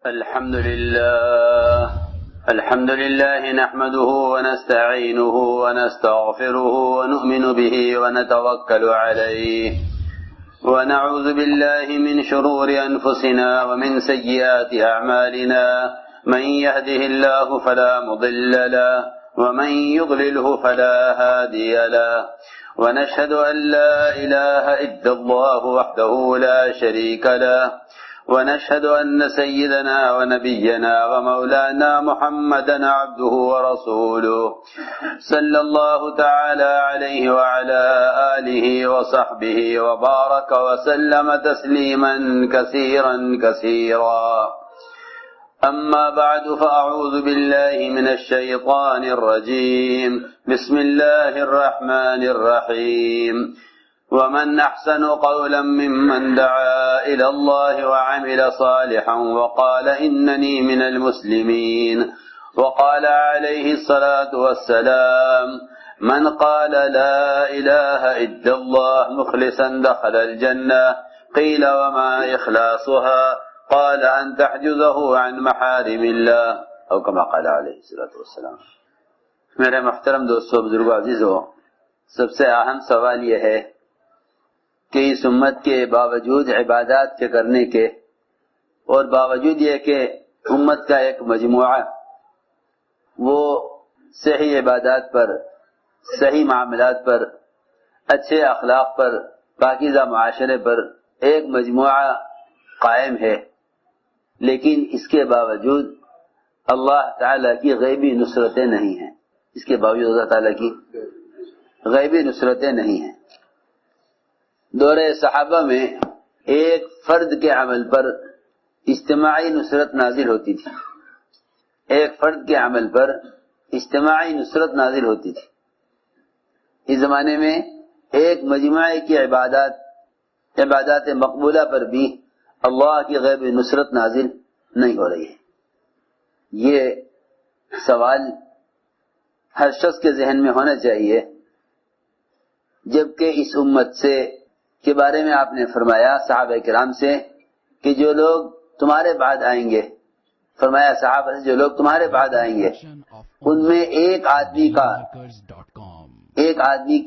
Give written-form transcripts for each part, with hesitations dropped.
الحمد لله نحمده ونستعينه ونستغفره ونؤمن به ونتوكل عليه ونعوذ بالله من شرور أنفسنا ومن سيئات أعمالنا من يهده الله فلا مضل له ومن يضلله فلا هادي له ونشهد أن لا إله إلا الله وحده لا شريك له ونشهد أن سيدنا ونبينا ومولانا محمدا عبده ورسوله صلى الله تعالى عليه وعلى آله وصحبه وبارك وسلم تسليما كثيرا كثيرا. أما بعد فأعوذ بالله من الشيطان الرجيم. بسم الله الرحمن الرحيم. ومن أحسن قولا ممن دعا إلى الله وعمل صالحا وقال إنني من المسلمين. وقال عليه الصلاة والسلام: من قال لا إله إلا الله مخلصا دخل الجنة. قيل وما إخلاصها؟ قال أن تحجزه عن محارم الله أو كما قال عليه الصلاة والسلام. میرے محترم دوستو، بزرگو، عزیزو، سب سے اہم سوال یہ ہے کہ اس امت کے باوجود عبادات کے کرنے کے اور باوجود یہ کہ امت کا ایک مجموعہ وہ صحیح عبادات پر، صحیح معاملات پر، اچھے اخلاق پر، پاکیزہ معاشرے پر ایک مجموعہ قائم ہے، لیکن اس کے باوجود اللہ تعالیٰ کی غیبی نصرتیں نہیں ہیں. اس کے باوجود اللہ تعالیٰ کی غیبی نصرتیں نہیں ہیں. دور صحابہ میں ایک فرد کے عمل پر اجتماعی نصرت نازل ہوتی تھی. ایک فرد کے عمل پر اجتماعی نصرت نازل ہوتی تھی. اس زمانے میں ایک مجموعے کی عبادات مقبولہ پر بھی اللہ کی غیبی نصرت نازل نہیں ہو رہی ہے. یہ سوال ہر شخص کے ذہن میں ہونا چاہیے، جبکہ اس امت سے کے بارے میں آپ نے فرمایا صحابہ کرام سے کہ جو لوگ تمہارے بعد آئیں گے، فرمایا صحابہ سے جو لوگ تمہارے بعد آئیں گے ان میں ایک آدمی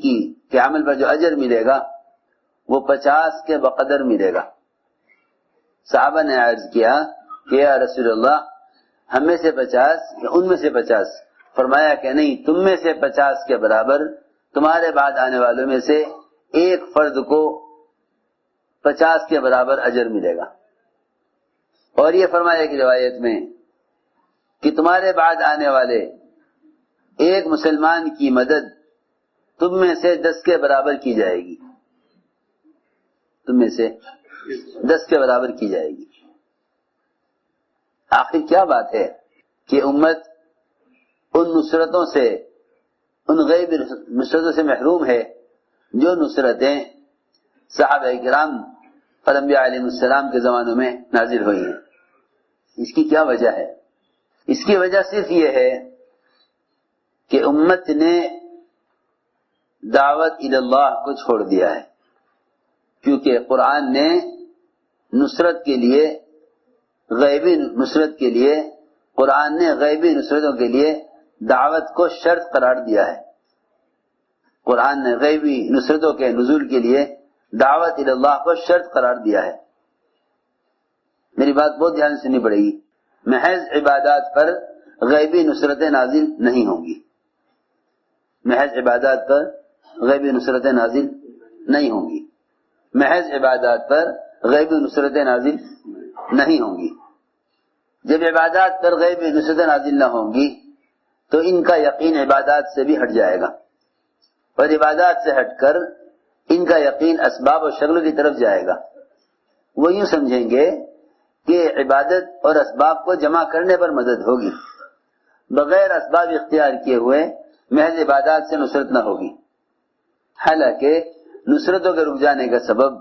کی کے عمل پر جو اجر ملے گا وہ 50 کے بقدر ملے گا. صحابہ نے عرض کیا کہ یا رسول اللہ، ہم میں سے 50 یا ان میں سے 50؟ فرمایا کہ نہیں، تم میں سے 50 کے برابر تمہارے بعد آنے والوں میں سے ایک فرد کو 50 کے برابر اجر ملے گا. اور یہ فرمایا کہ روایت میں کہ تمہارے بعد آنے والے ایک مسلمان کی مدد تم میں سے 10 کے برابر کی جائے گی. تم میں سے 10 کے برابر کی جائے گی. آخر کیا بات ہے کہ امت ان نصرتوں سے، ان غیبی نصرتوں سے محروم ہے جو نصرتیں صحابہ کرام اور انبیاء علیہ السلام کے زمانوں میں نازل ہوئی ہیں. اس کی کیا وجہ ہے؟ اس کی وجہ صرف یہ ہے کہ امت نے دعوت الی اللہ کو چھوڑ دیا ہے. کیونکہ قرآن نے نصرت کے لیے، غیبی نصرت کے لیے، قرآن نے غیبی نصرتوں کے لیے دعوت کو شرط قرار دیا ہے. قرآن نے غیبی نصرتوں کے نزول کے لیے دعوت الی اللہ کو شرط قرار دیا ہے. میری بات بہت دھیان سے سننی پڑے گی. محض عبادات پر غیبی نصرتیں نازل نہیں ہوں گی. محض عبادات پر غیبی نصرتیں نازل نہیں ہوں گی. محض عبادات پر غیبی نصرتیں نازل نہیں ہوں گی. جب عبادات پر غیبی نصرتیں نازل نہ ہوں گی تو ان کا یقین عبادات سے بھی ہٹ جائے گا، اور عبادات سے ہٹ کر ان کا یقین اسباب و شغل کی طرف جائے گا. وہ یوں سمجھیں گے کہ عبادت اور اسباب کو جمع کرنے پر مدد ہوگی، بغیر اسباب اختیار کیے ہوئے محض عبادات سے نصرت نہ ہوگی. حالانکہ نصرتوں کے رک جانے کا سبب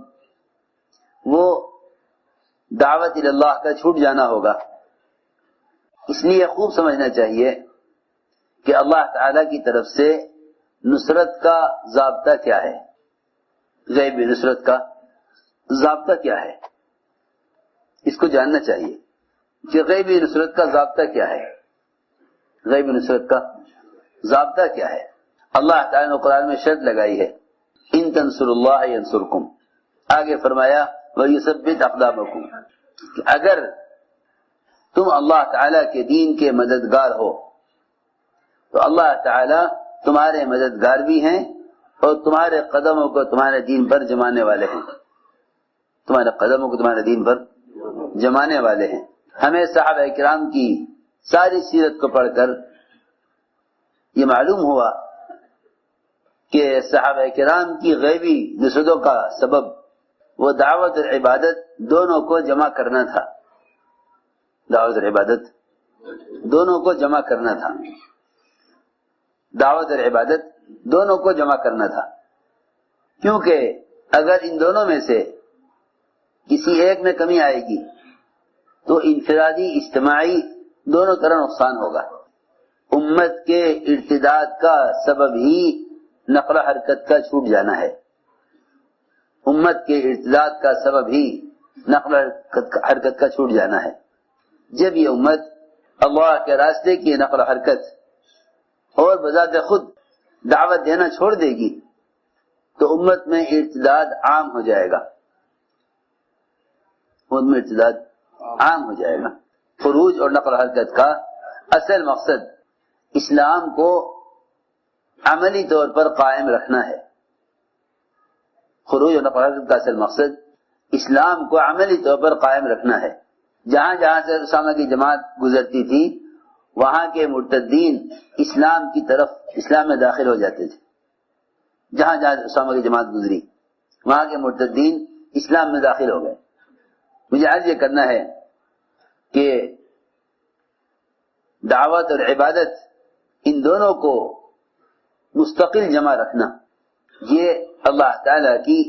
وہ دعوت الی اللہ کا چھوٹ جانا ہوگا. اس لیے خوب سمجھنا چاہیے کہ اللہ تعالی کی طرف سے نصرت کا ضابطہ کیا ہے، غیبی نصرت کا ضابطہ کیا ہے، اس کو جاننا چاہیے. کہ غیبی نصرت کا ضابطہ کیا ہے. غیبی نصرت کا ضابطہ کیا ہے؟ اللہ تعالیٰ نے قرآن میں شرط لگائی ہے، ان تنصر اللہ ینصرکم. آگے فرمایا وَيُثَبِّتْ أَقْدَامَكُمْ، کہ اگر تم اللہ تعالیٰ کے دین کے مددگار ہو تو اللہ تعالیٰ تمہارے مددگار بھی ہیں اور تمہارے قدموں کو تمہارے دین پر جمانے والے ہیں. تمہارے قدموں کو تمہارے دین پر جمانے والے ہیں. ہمیں صحابہ کرام کی ساری سیرت کو پڑھ کر یہ معلوم ہوا کہ صحابہ کرام کی غیبی نصرتوں کا سبب وہ دعوت اور عبادت دونوں کو جمع کرنا تھا. دعوت اور عبادت دونوں کو جمع کرنا تھا. دعوت اور عبادت دونوں کو جمع کرنا تھا، کیونکہ اگر ان دونوں میں سے کسی ایک میں کمی آئے گی تو انفرادی اجتماعی دونوں طرح نقصان ہوگا. امت کے ارتداد کا سبب ہی نقل و حرکت کا چھوٹ جانا ہے. امت کے ارتداد کا سبب ہی نقل و حرکت کا چھوٹ جانا ہے. جب یہ امت اللہ کے راستے کی نقل و حرکت اور بذات خود دعوت دینا چھوڑ دے گی تو امت میں ارتداد عام ہو جائے گا. امت میں ارتداد عام ہو جائے گا. خروج اور نقل و حرکت کا اصل مقصد اسلام کو عملی طور پر قائم رکھنا ہے. خروج اور نقل و حرکت کا اصل مقصد اسلام کو عملی طور پر قائم رکھنا ہے. جہاں جہاں سے اسامہ کی جماعت گزرتی تھی وہاں کے مرتدین اسلام کی طرف اسلام میں داخل ہو جاتے تھے. جہاں جہاں اسامہ کی جماعت گزری وہاں کے مرتدین اسلام میں داخل ہو گئے. مجھے آج یہ کرنا ہے کہ دعوت اور عبادت ان دونوں کو مستقل جمع رکھنا یہ اللہ تعالی کی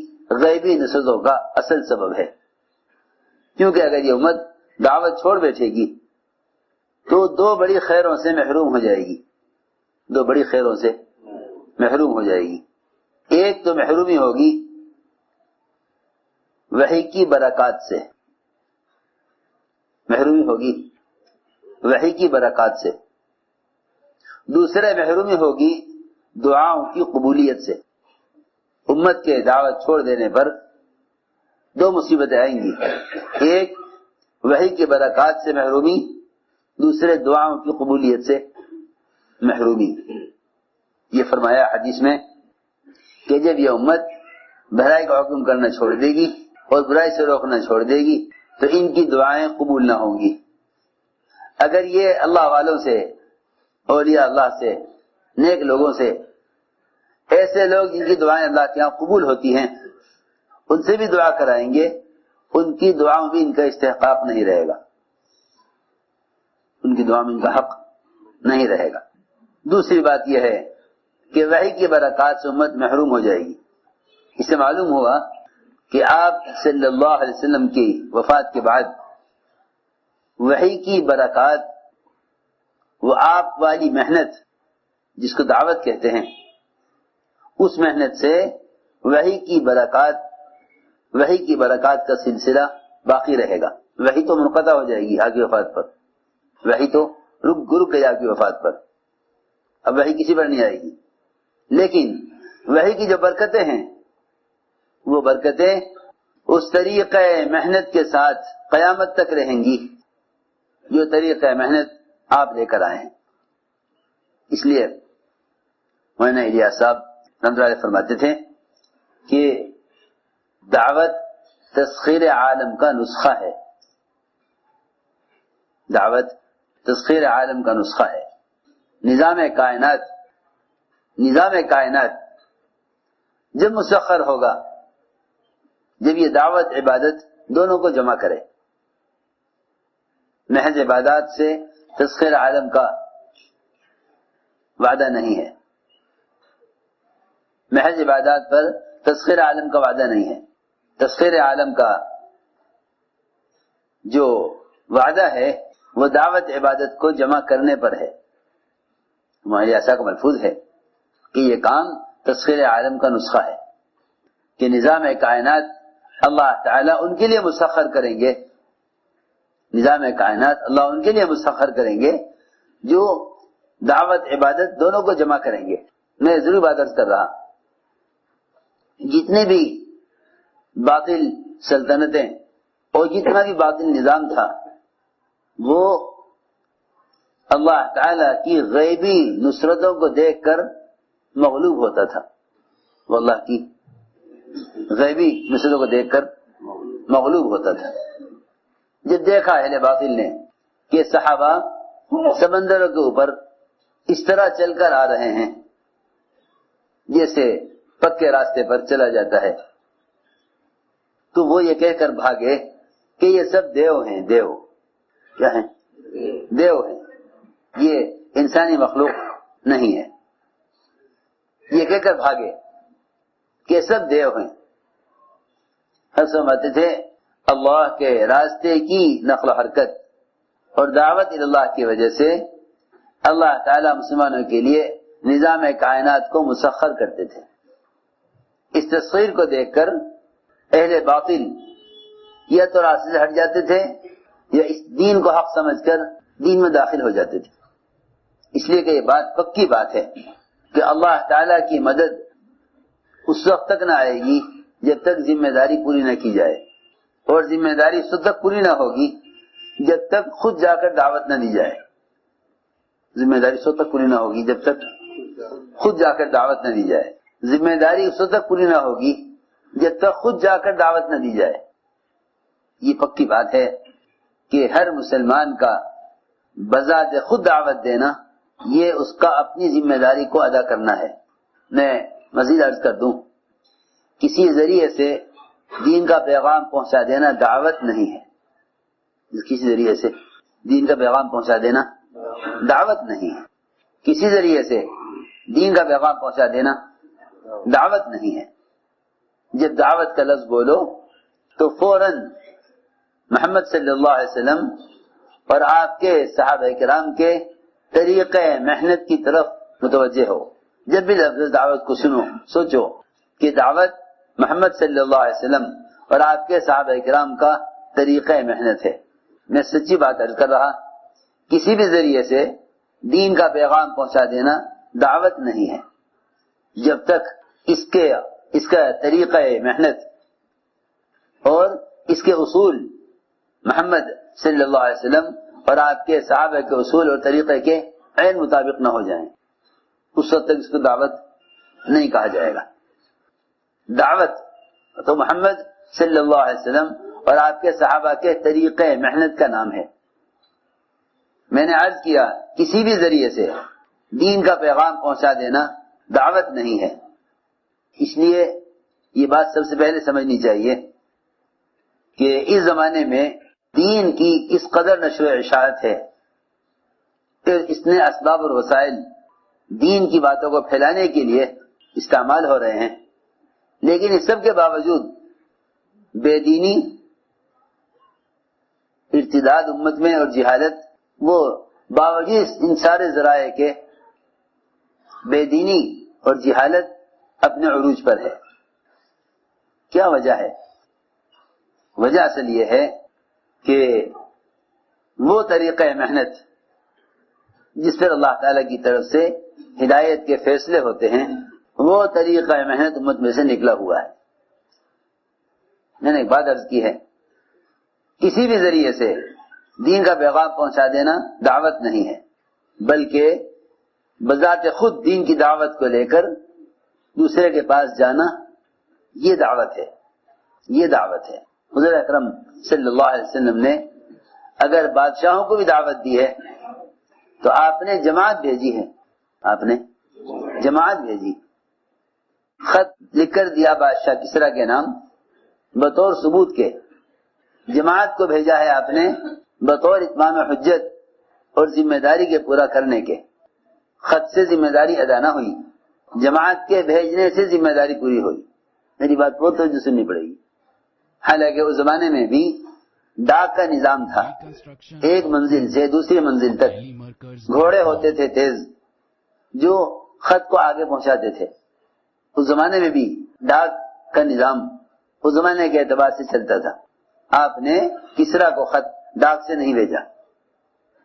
غیبی نصرتوں کا اصل سبب ہے. کیونکہ اگر یہ امت دعوت چھوڑ بیٹھے گی تو دو بڑی خیروں سے محروم ہو جائے گی. دو بڑی خیروں سے محروم ہو جائے گی. ایک تو محرومی ہوگی وحی کی برکات سے. محرومی ہوگی وحی کی برکات سے. دوسرے محرومی ہوگی دعاؤں کی قبولیت سے. امت کے دعوت چھوڑ دینے پر دو مصیبتیں آئیں گی. ایک وحی کی برکات سے محرومی، دوسرے دعاؤں کی قبولیت سے محرومی. یہ فرمایا حدیث میں کہ جب یہ امت بھلائی کا حکم کرنا چھوڑ دے گی اور برائی سے روکنا چھوڑ دے گی تو ان کی دعائیں قبول نہ ہوں گی. اگر یہ اللہ والوں سے، اولیاء اللہ سے، نیک لوگوں سے، ایسے لوگ جن کی دعائیں اللہ کے یہاں قبول ہوتی ہیں ان سے بھی دعا کرائیں گے ان کی دعاؤں بھی ان کا استحقاق نہیں رہے گا. ان کی دعا میں ان کا حق نہیں رہے گا. دوسری بات یہ ہے کہ وحی کی برکات سے امت محروم ہو جائے گی. اس سے معلوم ہوا کہ آپ صلی اللہ علیہ وسلم کی وفات کے بعد وحی کی برکات، وہ آپ والی محنت جس کو دعوت کہتے ہیں، اس محنت سے وحی کی برکات کا سلسلہ باقی رہے گا. وحی تو منقطع ہو جائے گی آپ کی وفات پر. وحی تو رک گئی آپ کی وفات پر. اب وحی کسی پر نہیں آئے گی. لیکن وحی کی جو برکتیں ہیں وہ برکتیں اس طریقہ محنت کے ساتھ قیامت تک رہیں گی جو طریقہ محنت آپ لے کر آئے ہیں. اس لیے مولانا الیاس صاحب رحمۃ اللہ علیہ فرماتے تھے کہ دعوت تسخیر عالم کا نسخہ ہے. دعوت تسخیر عالم کا نسخہ ہے. نظام کائنات جب مسخر ہوگا جب یہ دعوت عبادت دونوں کو جمع کرے. محض عبادات سے تسخیر عالم کا وعدہ نہیں ہے. محض عبادات پر تسخیر عالم کا وعدہ نہیں ہے. تسخیر عالم کا جو وعدہ ہے وہ دعوت عبادت کو جمع کرنے پر ہے. ہمارے ایسا کا ملفوظ ہے کہ یہ کام تسخیر عالم کا نسخہ ہے کہ نظام کائنات اللہ تعالیٰ ان کے لیے مسخر کریں گے نظام کائنات اللہ ان کے لیے مسخر کریں گے جو دعوت عبادت دونوں کو جمع کریں گے. میں ضرور بات عرض کر رہا، جتنے بھی باطل سلطنتیں اور جتنا بھی باطل نظام تھا وہ اللہ تعالی کی غیبی نصرتوں کو دیکھ کر مغلوب ہوتا تھا. وہ اللہ کی غیبی نصرتوں کو دیکھ کر مغلوب ہوتا تھا. جب دیکھا اہل باطل نے کہ صحابہ سمندروں کے اوپر اس طرح چل کر آ رہے ہیں جیسے پکے راستے پر چلا جاتا ہے، تو وہ یہ کہہ کر بھاگے کہ یہ سب دیو ہیں. دیو کیا ہیں؟ دیو ہیں، یہ انسانی مخلوق نہیں ہے. یہ کہہ کر بھاگے کہ سب دیو ہیں. ہر سمجھتے تھے اللہ کے راستے کی نقل و حرکت اور دعوت اللہ کی وجہ سے اللہ تعالی مسلمانوں کے لیے نظام کائنات کو مسخر کرتے تھے. اس تصویر کو دیکھ کر اہل باطل یا تو راستے سے ہٹ جاتے تھے یا اس دین کو حق سمجھ کر دین میں داخل ہو جاتے تھے. اس لیے کہ یہ بات پکی بات ہے کہ اللہ تعالی کی مدد اس وقت تک نہ آئے گی جب تک ذمہ داری پوری نہ کی جائے، اور ذمہ داری اس وقت تک پوری نہ ہوگی جب تک خود جا کر دعوت نہ دی جائے. ذمہ داری اس وقت تک پوری نہ ہوگی جب تک خود جا کر دعوت نہ دی جائے. ذمہ داری اس وقت تک پوری نہ ہوگی جب تک خود جا کر دعوت نہ دی جائے. یہ پکی بات ہے کہ ہر مسلمان کا بذات خود دعوت دینا یہ اس کا اپنی ذمہ داری کو ادا کرنا ہے. میں مزید عرض کر دوں، کسی ذریعے سے دین کا پیغام پہنچا دینا دعوت نہیں ہے. کسی ذریعے سے دین کا پیغام پہنچا دینا دعوت نہیں ہے. کسی ذریعے سے دین کا پیغام پہنچا دینا دعوت نہیں ہے. جب دعوت کا لفظ بولو تو فوراً محمد صلی اللہ علیہ وسلم اور آپ کے صحابہ کرام کے طریقے محنت کی طرف متوجہ ہو. جب بھی لفظ دعوت کو سنو سوچو کہ دعوت محمد صلی اللہ علیہ وسلم اور آپ کے صحابہ کرام کا طریقہ محنت ہے. میں سچی بات عرض کر رہا، کسی بھی ذریعے سے دین کا پیغام پہنچا دینا دعوت نہیں ہے جب تک اس کا طریقہ محنت اور اس کے اصول محمد صلی اللہ علیہ وسلم اور آپ کے صحابہ کے اصول اور طریقے کے عین مطابق نہ ہو جائیں. اس وقت تک اس کو دعوت نہیں کہا جائے گا. دعوت تو محمد صلی اللہ علیہ وسلم اور آپ کے صحابہ کے طریقے محنت کا نام ہے. میں نے عرض کیا کسی بھی ذریعے سے دین کا پیغام پہنچا دینا دعوت نہیں ہے. اس لیے یہ بات سب سے پہلے سمجھنی چاہیے کہ اس زمانے میں دین کی اس قدر نشر و اشاعت ہے کہ اس نے اسباب اور وسائل دین کی باتوں کو پھیلانے کے لیے استعمال ہو رہے ہیں، لیکن اس سب کے باوجود بے دینی، ارتداد امت میں اور جہالت، وہ باوجود ان سارے ذرائع کے بے دینی اور جہالت اپنے عروج پر ہے. کیا وجہ ہے؟ وجہ اصل یہ ہے کہ وہ طریقہ محنت جس پر اللہ تعالی کی طرف سے ہدایت کے فیصلے ہوتے ہیں، وہ طریقہ محنت امت میں سے نکلا ہوا ہے. میں نے ایک بات عرض کی ہے، کسی بھی ذریعے سے دین کا پیغام پہنچا دینا دعوت نہیں ہے، بلکہ بذات خود دین کی دعوت کو لے کر دوسرے کے پاس جانا یہ دعوت ہے. یہ دعوت ہے. حضور اکرم صلی اللہ علیہ وسلم نے اگر بادشاہوں کو بھی دعوت دی ہے تو آپ نے جماعت بھیجی ہے. آپ نے جماعت بھیجی، خط لکھ کر دیا بادشاہ کسریٰ کے نام بطور ثبوت کے. جماعت کو بھیجا ہے آپ نے بطور اتمام حجت اور ذمہ داری کے پورا کرنے کے. خط سے ذمہ داری ادا نہ ہوئی، جماعت کے بھیجنے سے ذمہ داری پوری ہوئی. میری بات بہت توجہ سننی پڑے گی. حالانکہ اس زمانے میں بھی ڈاک کا نظام تھا. ایک منزل سے دوسری منزل تک گھوڑے ہوتے تھے تیز جو خط کو آگے پہنچاتے تھے. اس زمانے میں بھی ڈاک کا نظام اس زمانے کے اعتبار سے چلتا تھا. آپ نے کسریٰ کو خط ڈاک سے نہیں بھیجا،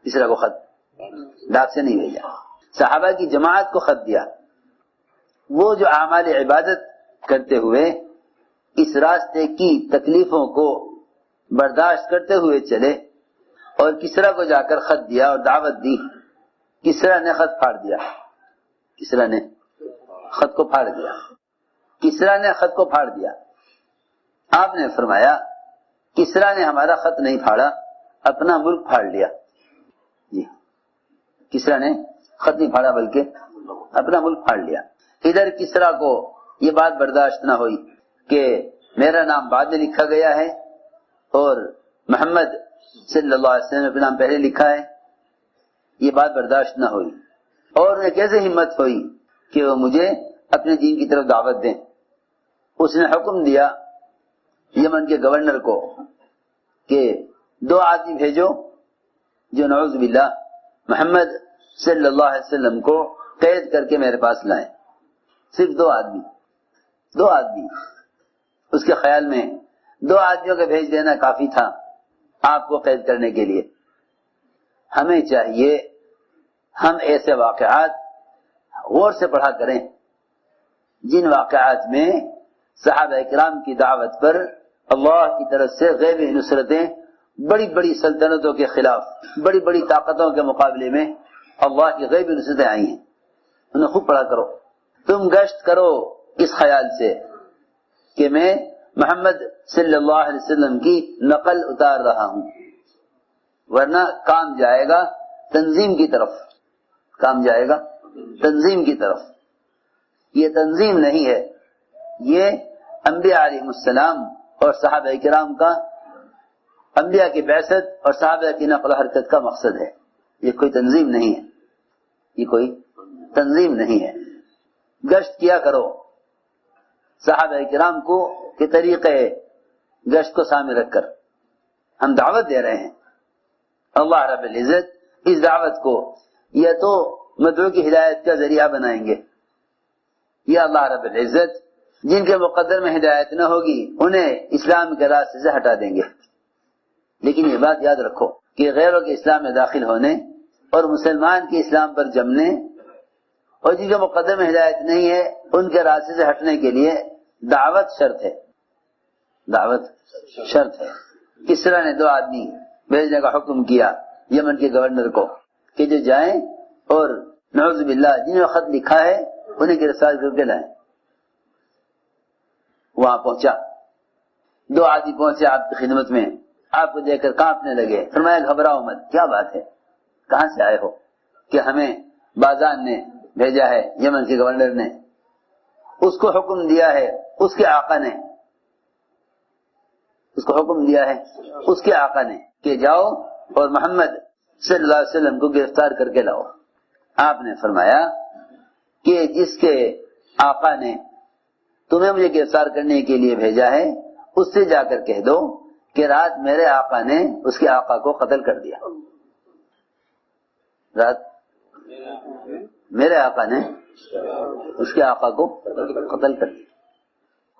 کسرا کو خط ڈاک سے نہیں بھیجا، صحابہ کی جماعت کو خط دیا. وہ جو اعمال عبادت کرتے ہوئے اس راستے کی تکلیفوں کو برداشت کرتے ہوئے چلے اور کسرا کو جا کر خط دیا اور دعوت دی. کسرا نے خط پھاڑ دیا، کسرا نے خط کو پھاڑ دیا، کسرا نے خط کو پھاڑ دیا. آپ نے فرمایا کسرا نے ہمارا خط نہیں پھاڑا، اپنا ملک پھاڑ لیا. جی، کسرا نے خط نہیں پھاڑا بلکہ اپنا ملک پھاڑ لیا. ادھر کسرا کو یہ بات برداشت نہ ہوئی کہ میرا نام بعد میں لکھا گیا ہے اور محمد صلی اللہ علیہ وسلم کا نام پہلے لکھا ہے، یہ بات برداشت نہ ہوئی. اور انہیں کیسے ہمت ہوئی کہ وہ مجھے اپنے دین کی طرف دعوت دیں. اس نے حکم دیا یمن کے گورنر کو کہ 2 آدمی بھیجو جو نعوذ باللہ محمد صلی اللہ علیہ وسلم کو قید کر کے میرے پاس لائیں. صرف 2 آدمی، 2 آدمی. اس کے خیال میں 2 آدمیوں کا بھیج دینا کافی تھا آپ کو قید کرنے کے لیے. ہمیں چاہیے ہم ایسے واقعات غور سے پڑھا کریں جن واقعات میں صحابہ اکرام کی دعوت پر اللہ کی طرف سے غیبی نصرتیں بڑی بڑی سلطنتوں کے خلاف، بڑی بڑی طاقتوں کے مقابلے میں اللہ کی غیبی نصرتیں آئی ہیں. انہیں خوب پڑھا کرو. تم گشت کرو اس خیال سے کہ میں محمد صلی اللہ علیہ وسلم کی نقل اتار رہا ہوں، ورنہ کام جائے گا تنظیم کی طرف، کام جائے گا تنظیم کی طرف. یہ تنظیم نہیں ہے، یہ انبیاء علیہ السلام اور صحابہ کرام کا، انبیاء کی بعثت اور صحابہ کی نقل و حرکت کا مقصد ہے. یہ کوئی تنظیم نہیں ہے، یہ کوئی تنظیم نہیں ہے. گشت کیا کرو صحابہ کرام کو کے طریقے گشت کو سامنے رکھ کر. ہم دعوت دے رہے ہیں، اللہ رب العزت اس دعوت کو یا تو مدعو کی ہدایت کا ذریعہ بنائیں گے، یا اللہ رب العزت جن کے مقدر میں ہدایت نہ ہوگی انہیں اسلام کے راستے سے ہٹا دیں گے. لیکن یہ بات یاد رکھو کہ غیروں کے اسلام میں داخل ہونے اور مسلمان کے اسلام پر جمنے اور جن کے مقدر میں ہدایت نہیں ہے ان کے راستے سے ہٹنے کے لیے دعوت شرط ہے، دعوت شرط ہے. کسرا نے 2 آدمی بھیجنے کا حکم کیا یمن کے گورنر کو کہ جو جائیں اور نعوذ باللہ جنہوں نے خط لکھا ہے انہیں گرفتار کر کے لائیں. وہاں پہنچا، 2 آدمی پہنچے آپ کی خدمت میں، آپ کو دیکھ کر کانپنے لگے. فرمایا گھبراؤ مت، کیا بات ہے، کہاں سے آئے ہو؟ کہ ہمیں بازان نے بھیجا ہے، یمن کے گورنر نے. اس کو حکم دیا ہے اس کے آقا نے، اس کو حکم دیا ہے اس کے آقا نے کہ جاؤ اور محمد صلی اللہ علیہ وسلم کو گرفتار کر کے لاؤ. آپ نے فرمایا کہ جس کے آقا نے تمہیں مجھے گرفتار کرنے کے لیے بھیجا ہے اس سے جا کر کہہ دو کہ رات میرے آقا نے اس کے آقا کو قتل کر دیا. رات میرے آقا نے اس کے آقا کو قتل کر دیا.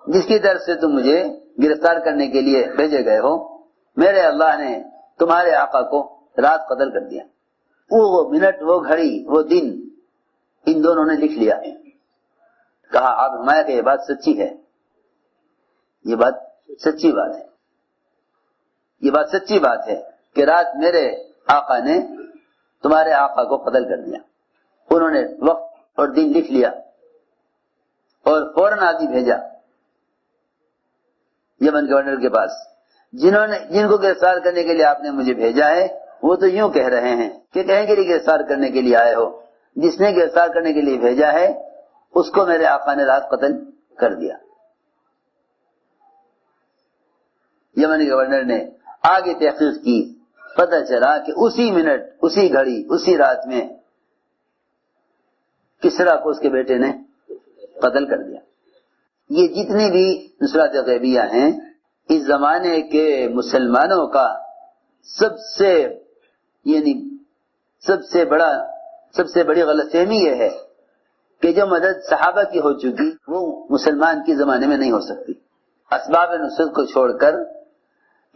جس کی طرف سے تم مجھے گرفتار کرنے کے لیے بھیجے گئے ہو میرے اللہ نے تمہارے آقا کو رات قتل کر دیا. وہ منٹ، وہ گھڑی، وہ دن ان دونوں نے لکھ لیا. کہا آپ فرمایا کہ یہ بات سچی ہے، یہ بات سچی بات ہے، یہ بات سچی بات ہے کہ رات میرے آقا نے تمہارے آقا کو قتل کر دیا. انہوں نے وقت اور دن لکھ لیا اور فوراً آدمی بھیجا یمن گورنر کے پاس. جن کو گرفتار کرنے کے لیے آپ نے مجھے بھیجا ہے وہ تو یوں کہہ رہے ہیں کہ کہیں کے لیے گرفتار کرنے کے لیے آئے ہو، جس نے گرفتار کرنے کے لیے بھیجا ہے اس کو میرے آقا نے رات قتل کر دیا. یمنی گورنر نے آگے تحقیق کی، پتہ چلا کہ اسی منٹ، اسی گھڑی، اسی رات میں کسرا کو اس کے بیٹے نے قتل کر دیا. یہ جتنی بھی نصرات غیبیہ ہیں اس زمانے کے مسلمانوں کا سب سے بڑی غلط فہمی یہ ہے کہ جو مدد صحابہ کی ہو چکی وہ مسلمان کے زمانے میں نہیں ہو سکتی. اسباب نصرت کو چھوڑ کر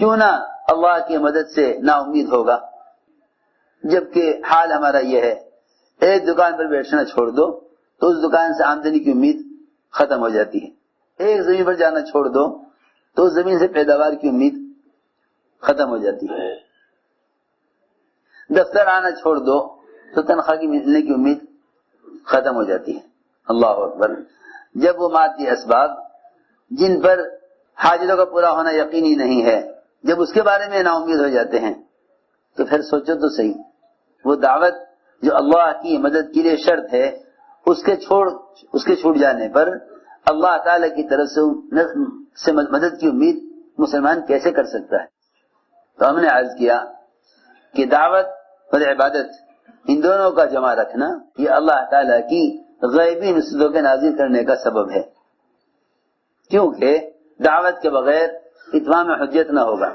کیوں نہ اللہ کی مدد سے نا امید ہوگا، جبکہ حال ہمارا یہ ہے، ایک دکان پر بیٹھنا چھوڑ دو تو اس دکان سے آمدنی کی امید ختم ہو جاتی ہے، ایک زمین پر جانا چھوڑ دو تو اس زمین سے پیداوار کی امید ختم ہو جاتی ہے، دفتر آنا چھوڑ دو تو تنخواہ کی ملنے کی امید ختم ہو جاتی ہے۔ اللہ اکبر۔ جب وہ مادی اسباب جن پر حاجتوں کا پورا ہونا یقینی نہیں ہے، جب اس کے بارے میں نا امید ہو جاتے ہیں تو پھر سوچو تو صحیح، وہ دعوت جو اللہ کی مدد کے لیے شرط ہے، اس کے چھوٹ جانے پر اللہ تعالی کی طرف سے مدد کی امید مسلمان کیسے کر سکتا ہے؟ تو ہم نے عرض کیا کہ دعوت اور عبادت ان دونوں کا جمع رکھنا یہ اللہ تعالی کی غیبی نصرتوں کے نازل کرنے کا سبب ہے، کیونکہ دعوت کے بغیر اتمام حجت نہ ہوگا،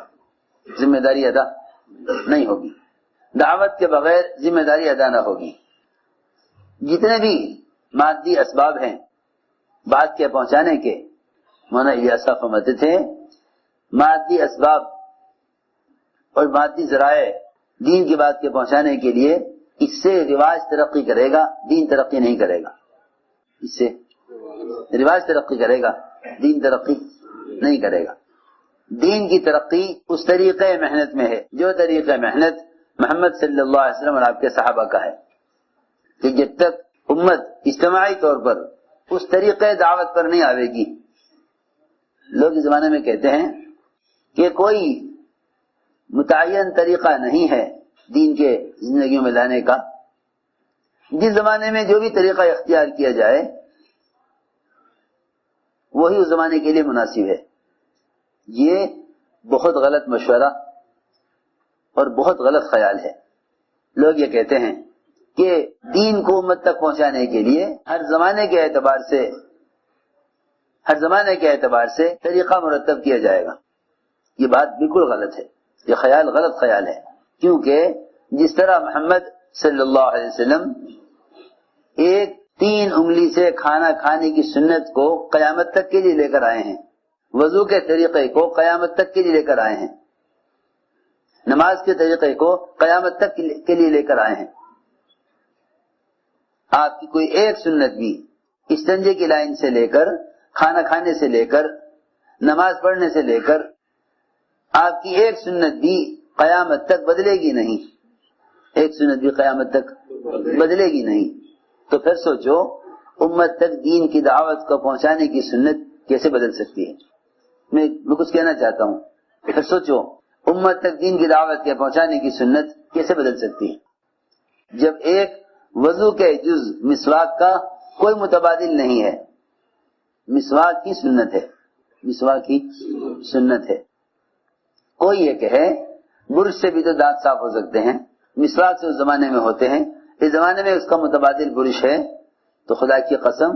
ذمہ داری ادا نہیں ہوگی، دعوت کے بغیر ذمہ داری ادا نہ ہوگی۔ جتنے بھی مادی اسباب ہیں بات کے پہنچانے کے، مولانا الیاس صاحب فرماتے تھے مادی اسباب اور مادی ذرائع دین کی بات کے پہنچانے کے لیے، اس سے رواج ترقی کرے گا، دین ترقی نہیں کرے گا، اس سے رواج ترقی کرے گا، دین ترقی نہیں کرے گا۔ دین کی ترقی اس طریقے محنت میں ہے جو طریقہ محنت محمد صلی اللہ علیہ وسلم اور آپ کے صحابہ کا ہے، کہ جب تک امت اجتماعی طور پر اس طریقے دعوت پر نہیں آئے گی۔ لوگ اس زمانے میں کہتے ہیں کہ کوئی متعین طریقہ نہیں ہے دین کے زندگیوں میں لانے کا، جس زمانے میں جو بھی طریقہ اختیار کیا جائے وہی اس زمانے کے لیے مناسب ہے۔ یہ بہت غلط مشورہ اور بہت غلط خیال ہے۔ لوگ یہ کہتے ہیں کہ دین کو امت تک پہنچانے کے لیے ہر زمانے کے اعتبار سے طریقہ مرتب کیا جائے گا۔ یہ بات بالکل غلط ہے، یہ خیال غلط خیال ہے، کیونکہ جس طرح محمد صلی اللہ علیہ وسلم ایک 3 انگلی سے کھانا کھانے کی سنت کو قیامت تک کے لیے لے کر آئے ہیں، وضو کے طریقے کو قیامت تک کے لیے لے کر آئے ہیں، نماز کے طریقے کو قیامت تک کے لیے لے کر آئے ہیں، آپ کی کوئی ایک سنت بھی استنجے کی لائن سے لے کر، کھانا کھانے سے لے کر، نماز پڑھنے سے لے کر، آپ کی ایک سنت بھی قیامت تک بدلے گی نہیں، ایک سنت بھی قیامت تک بدلے گی نہیں۔ تو پھر سوچو امت تک دین کی دعوت کو پہنچانے کی سنت کیسے بدل سکتی ہے؟ میں کچھ کہنا چاہتا ہوں، پھر سوچو امت تک دین کی دعوت کے پہنچانے کی سنت کیسے بدل سکتی ہے؟ جب ایک وضو کے جز مسواک کا کوئی متبادل نہیں ہے، مسواک کی سنت ہے، مسواک کی سنت ہے۔ کوئی یہ کہے برش سے بھی تو دانت صاف ہو سکتے ہیں، مسواک سے اس زمانے میں ہوتے ہیں، اس زمانے میں اس کا متبادل برش ہے، تو خدا کی قسم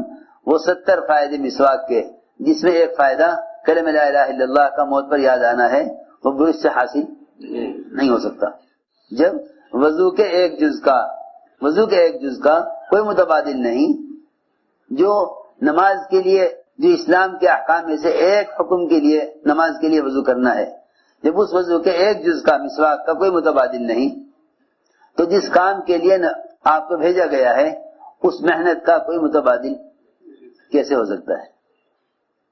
وہ 70 فائدے مسواک کے، جس میں ایک فائدہ کلمہ لا الہ الا اللہ کا موت پر یاد آنا ہے، وہ برش سے حاصل نہیں ہو سکتا۔ جب وضو کے ایک جز کا کوئی متبادل نہیں، جو نماز کے لیے، جو اسلام کے احکام میں سے ایک حکم کے لیے نماز کے لیے وضو کرنا ہے، جب اس وضو کے ایک جز کا مسواک کا کوئی متبادل نہیں، تو جس کام کے لیے آپ کو بھیجا گیا ہے اس محنت کا کوئی متبادل کیسے ہو سکتا ہے؟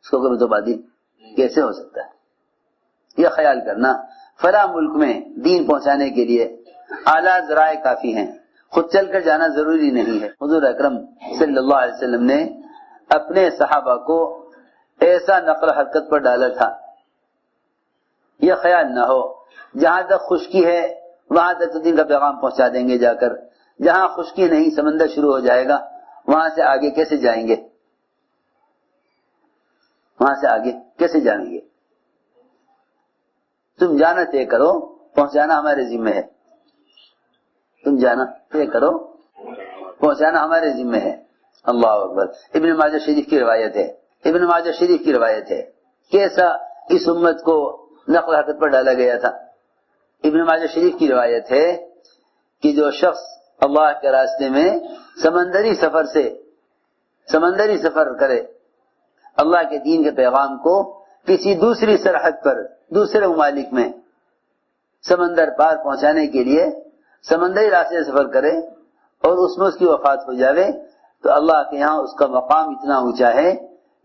اس کو کوئی متبادل کیسے ہو سکتا ہے؟ یہ خیال کرنا، فلاں ملک میں دین پہنچانے کے لیے اعلیٰ ذرائع کافی ہیں، خود چل کر جانا ضروری نہیں ہے۔ حضور اکرم صلی اللہ علیہ وسلم نے اپنے صحابہ کو ایسا نقل حرکت پر ڈالا تھا، یہ خیال نہ ہو جہاں تک خشکی ہے وہاں تک تو دین کا پیغام پہنچا دیں گے جا کر، جہاں خشکی نہیں سمندر شروع ہو جائے گا وہاں سے آگے کیسے جائیں گے؟ تم جانا طے کرو، پہنچانا ہمارے ذمہ ہے، تم جانا طے کرو، پہنچانا ہمارے ذمہ ہے۔ اللہ اکبر۔ ابن ماجہ شریف کی روایت ہے، کیسا اس امت کو نقل حرکت پر ڈالا گیا تھا۔ ابن ماجہ شریف کی روایت ہے کہ جو شخص اللہ کے راستے میں سمندری سفر کرے، اللہ کے دین کے پیغام کو کسی دوسری سرحد پر دوسرے ممالک میں سمندر پار پہنچانے کے لیے سمندری راستے سے سفر کرے اور اس میں اس کی وفات ہو جاوے تو اللہ کے یہاں اس کا مقام اتنا اونچا ہے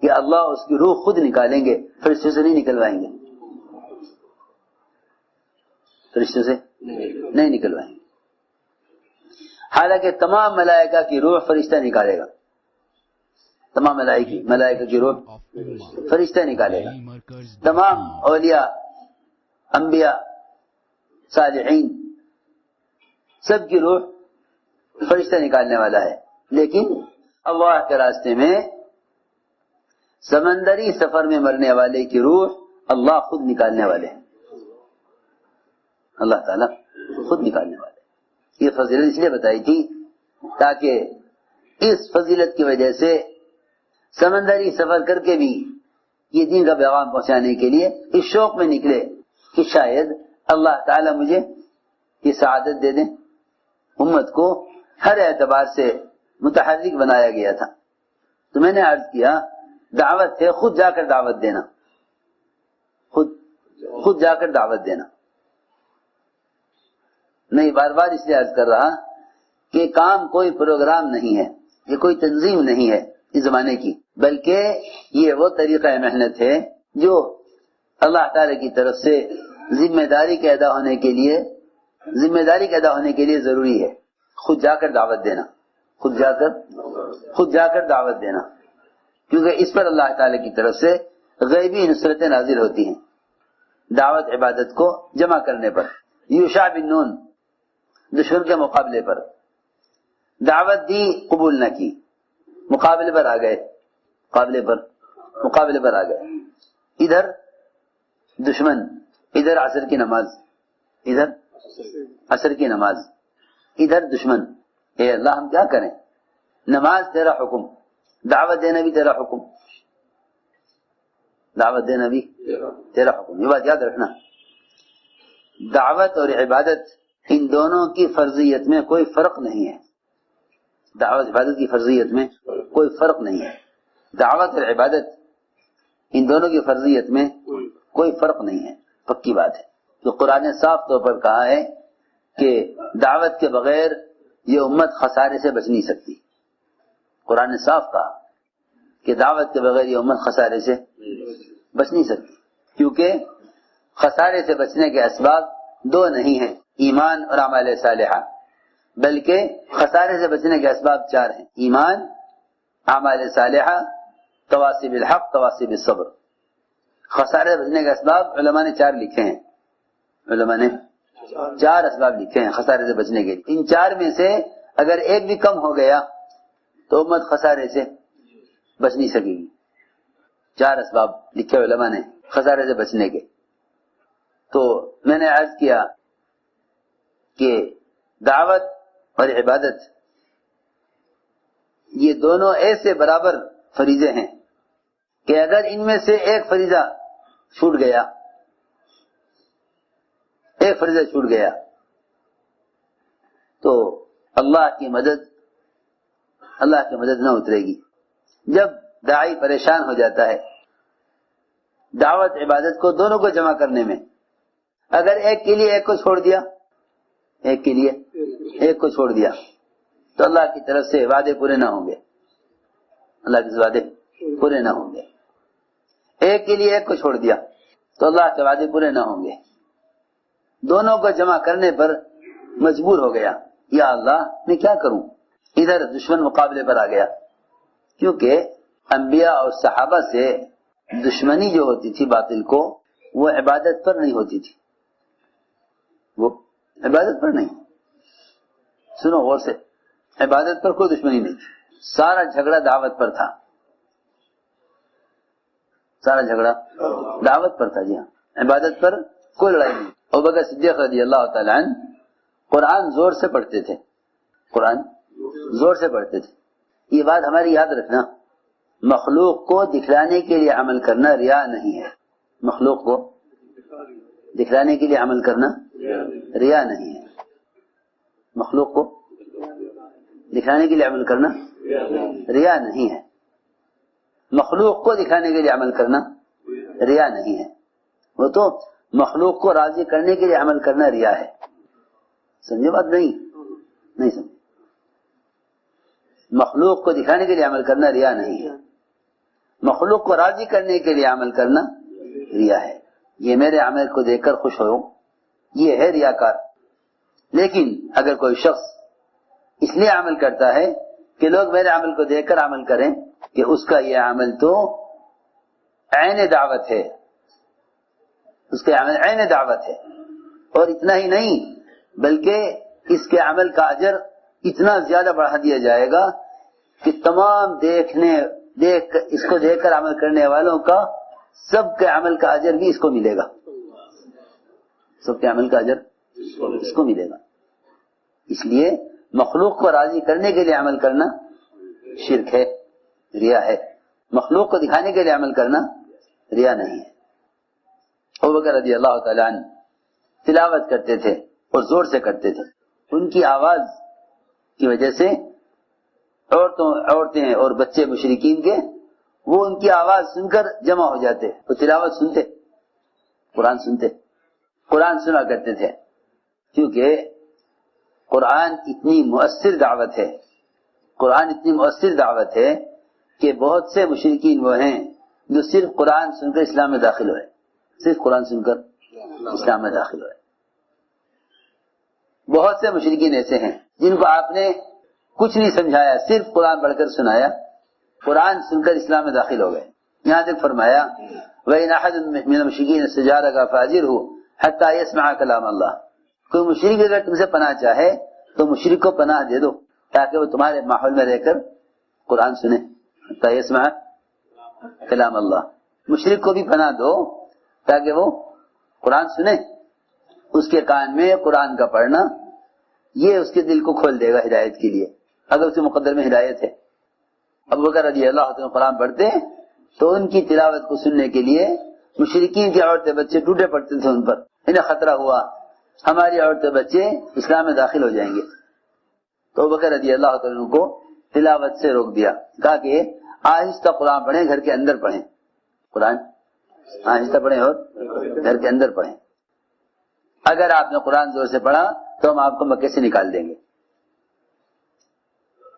کہ اللہ اس کی روح خود نکالیں گے، فرشتوں سے نہیں نکلوائیں گے، فرشتوں سے نہیں نکلوائیں گے۔ حالانکہ تمام ملائکہ کی روح فرشتہ نکالے گا، تمام ملائکہ کی روح فرشتہ نکالے گا، تمام اولیاء، انبیاء، صالحین سب کی روح فرشتہ نکالنے والا ہے، لیکن اللہ کے راستے میں سمندری سفر میں مرنے والے کی روح اللہ خود نکالنے والے ہیں، اللہ تعالیٰ خود نکالنے والے ہیں۔ یہ فضیلت اس لیے بتائی تھی تاکہ اس فضیلت کی وجہ سے سمندری سفر کر کے بھی یہ دین کا پیغام پہنچانے کے لیے اس شوق میں نکلے کہ شاید اللہ تعالیٰ مجھے یہ سعادت دے دیں۔ امت کو ہر اعتبار سے متحرک بنایا گیا تھا، تو میں نے عرض کیا دعوت ہے خود جا کر دعوت دینا، خود جا کر دعوت دینا۔ نہیں، بار بار اس لیے عرض کر رہا کہ کام کوئی پروگرام نہیں ہے، یہ کوئی تنظیم نہیں ہے اس زمانے کی، بلکہ یہ وہ طریقہ محنت ہے جو اللہ تعالی کی طرف سے ذمہ داری کے ادا ہونے کے لیے ضروری ہے۔ خود جا کر دعوت دینا، خود جا کر دعوت دینا، کیونکہ اس پر اللہ تعالی کی طرف سے غیبی نصرتیں نازل ہوتی ہیں۔ دعوت عبادت کو جمع کرنے پر، یوشع بن نون دشمن کے مقابلے پر دعوت دی، قبول نہ کی، مقابلے پر آ گئے، مقابلے پر آ گئے، ادھر دشمن، ادھر عصر کی نماز، ادھر دشمن۔ اے اللہ ہم کیا کریں؟ نماز تیرا حکم، دعوت دینا بھی تیرا حکم، دعوت دینا بھی تیرا حکم۔ یہ بات یاد رکھنا، دعوت اور عبادت ان دونوں کی فرضیت میں کوئی فرق نہیں ہے، دعوت عبادت کی فرضیت میں کوئی فرق نہیں ہے، دعوت اور عبادت ان دونوں کی فرضیت میں کوئی فرق نہیں ہے، پکی بات ہے۔ تو قرآن نے صاف طور پر کہا ہے کہ دعوت کے بغیر یہ امت خسارے سے بچ نہیں سکتی، قرآن نے صاف کہا کہ دعوت کے بغیر یہ امت خسارے سے بچ نہیں سکتی، کیونکہ خسارے سے بچنے کے اسباب دو نہیں ہیں، ایمان اور اعمال صالحہ، بلکہ خسارے سے بچنے کے اسباب چار ہیں، ایمان، اعمال صالحہ، تواصی بالحق، تواصی بالصبر۔ خسارے سے بچنے کے اسباب علماء نے چار لکھے ہیں، علماء نے چار اسباب لکھے ہیں خسارے سے بچنے کے لیے۔ ان چار میں سے اگر ایک بھی کم ہو گیا تو امت خسارے سے بچ نہیں سکے گی۔ چار اسباب لکھے علماء نے خسارے سے بچنے کے۔ تو میں نے عرض کیا کہ دعوت اور عبادت یہ دونوں ایسے برابر فریضے ہیں کہ اگر ان میں سے ایک فریضہ چھوٹ گیا تو اللہ کی مدد نہ اترے گی۔ جب داعی پریشان ہو جاتا ہے دعوت عبادت کو دونوں کو جمع کرنے میں، اگر ایک کے لیے ایک کو چھوڑ دیا تو اللہ کی طرف سے وعدے پورے نہ ہوں گے، اللہ کے وعدے پورے نہ ہوں گے۔ ایک کے لیے ایک کو چھوڑ دیا تو اللہ کے وعدے پورے نہ ہوں گے۔ دونوں کو جمع کرنے پر مجبور ہو گیا، یا اللہ میں کیا کروں؟ ادھر دشمن مقابلے پر آ گیا، کیونکہ انبیاء اور صحابہ سے دشمنی جو ہوتی تھی باطل کو، وہ عبادت پر نہیں ہوتی تھی، وہ عبادت پر نہیں، سنو غور سے، عبادت پر کوئی دشمنی نہیں تھی، سارا جھگڑا دعوت پر تھا، سارا جھگڑا دعوت پر تھا، جی ہاں، عبادت پر کوئی لڑائی نہیں۔ ابوبکر صدیق رضی اللہ تعالیٰ عنہ قرآن زور سے پڑھتے تھے، یہ بات ہماری یاد رکھنا، مخلوق کو دکھلانے کے لیے عمل کرنا ریا نہیں ہے، مخلوق کو دکھلانے کے لیے عمل کرنا ریا نہیں ہے، مخلوق کو دکھانے کے لیے عمل کرنا ریا نہیں ہے، مخلوق کو دکھانے کے لیے عمل کرنا ریا نہیں ہے، وہ تو مخلوق کو راضی کرنے کے لیے عمل کرنا ریا ہے. سمجھے بات؟ نہیں سمجھے. مخلوق کو دکھانے کے لیے عمل کرنا ریا نہیں ہے. مخلوق کو راضی کرنے کے لیے عمل کرنا ریا ہے. یہ میرے عمل کو دیکھ کر خوش ہو، یہ ہے ریاکار. لیکن اگر کوئی شخص اس لیے عمل کرتا ہے کہ لوگ میرے عمل کو دیکھ کر عمل کریں، کہ اس کا یہ عمل تو عین دعوت ہے، اس کے عمل عین دعوت ہے. اور اتنا ہی نہیں بلکہ اس کے عمل کا اجر اتنا زیادہ بڑھا دیا جائے گا کہ تمام اس کو دیکھ کر عمل کرنے والوں کا سب کے عمل کا اجر بھی اس کو ملے گا. سب کے عمل کا اجر اس کو ملے گا. اس لیے مخلوق کو راضی کرنے کے لیے عمل کرنا شرک ہے، ریا ہے. مخلوق کو دکھانے کے لیے عمل کرنا ریا نہیں ہے. ابوبکر رضی اللہ تعالیٰ عنہ تلاوت کرتے تھے اور زور سے کرتے تھے. ان کی آواز کی وجہ سے عورتیں اور بچے مشرکین کے وہ ان کی آواز سن کر جمع ہو جاتے، وہ تلاوت سنتے، قرآن سنا کرتے تھے. کیونکہ قرآن اتنی مؤثر دعوت ہے کہ بہت سے مشرکین وہ ہیں جو صرف قرآن سن کر اسلام میں داخل ہوئے، صرف قرآن سن کر اسلام میں داخل ہوئے. بہت سے مشرکین ایسے ہیں جن کو آپ نے کچھ نہیں سمجھایا، صرف قرآن پڑھ کر سنایا، قرآن سن کر اسلام میں داخل ہو گئے. یہاں تک فرمایا وَإِنْ أَحَدٌ مِّنَ الْمُشْرِكِينَ اسْتَجَارَكَ فَأَجِرْهُ حَتَّى يَسْمَعَ كَلَامَ اللَّهِ. کوئی مشرک اگر تم سے پناہ چاہے تو مشرک کو پناہ دے دو تاکہ وہ تمہارے ماحول میں رہ کر قرآن سنے. حَتَّى يَسْمَعَ كَلَامَ اللَّهِ. مشرک کو بھی پناہ دو تاکہ وہ قرآن سنے. اس کے کان میں قرآن کا پڑھنا یہ اس کے دل کو کھول دے گا ہدایت کے لیے، اگر اس کے مقدر میں ہدایت ہے. ابوبکر رضی اللہ عنہ قرآن پڑھتے تو ان کی تلاوت کو سننے کے لیے مشرکین کی عورتیں بچے ٹوٹے پڑتے تھے. ان پر انہیں خطرہ ہوا ہماری عورتیں بچے اسلام میں داخل ہو جائیں گے. تو ابوبکر رضی اللہ عنہ کو تلاوت سے روک دیا، کہا کہ آہستہ قرآن پڑھیں، گھر کے اندر پڑھیں. قرآن آہستہ پڑھیں اور گھر کے اندر پڑھیں. اگر آپ نے قرآن زور سے پڑھا تو ہم آپ کو مکے سے نکال دیں گے،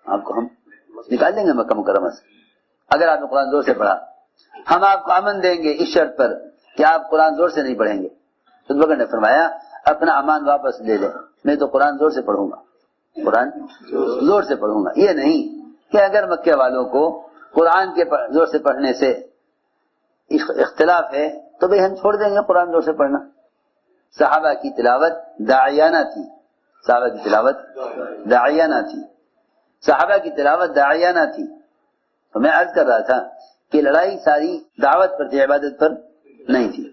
آپ کو ہم نکال دیں گے مکہ مکرمہ سے. اگر آپ نے قرآن زور سے پڑھا ہم آپ کو امن دیں گے اس شرط پر کہ آپ قرآن زور سے نہیں پڑھیں گے. تو ابوبکر نے فرمایا اپنا امان واپس لے لیں، میں تو قرآن زور سے پڑھوں گا، قرآن زور سے پڑھوں گا. یہ نہیں کہ اگر مکے والوں کو قرآن کے زور سے پڑھنے سے اختلاف ہے تو بھئی ہم چھوڑ دیں گے قرآن زور سے پڑھنا. صحابہ کی تلاوت داعیانہ تھی، صحابہ کی تلاوت داعیانہ تھی. تو میں عرض کر رہا تھا کہ لڑائی ساری دعوت پر تھی، عبادت پر نہیں تھی.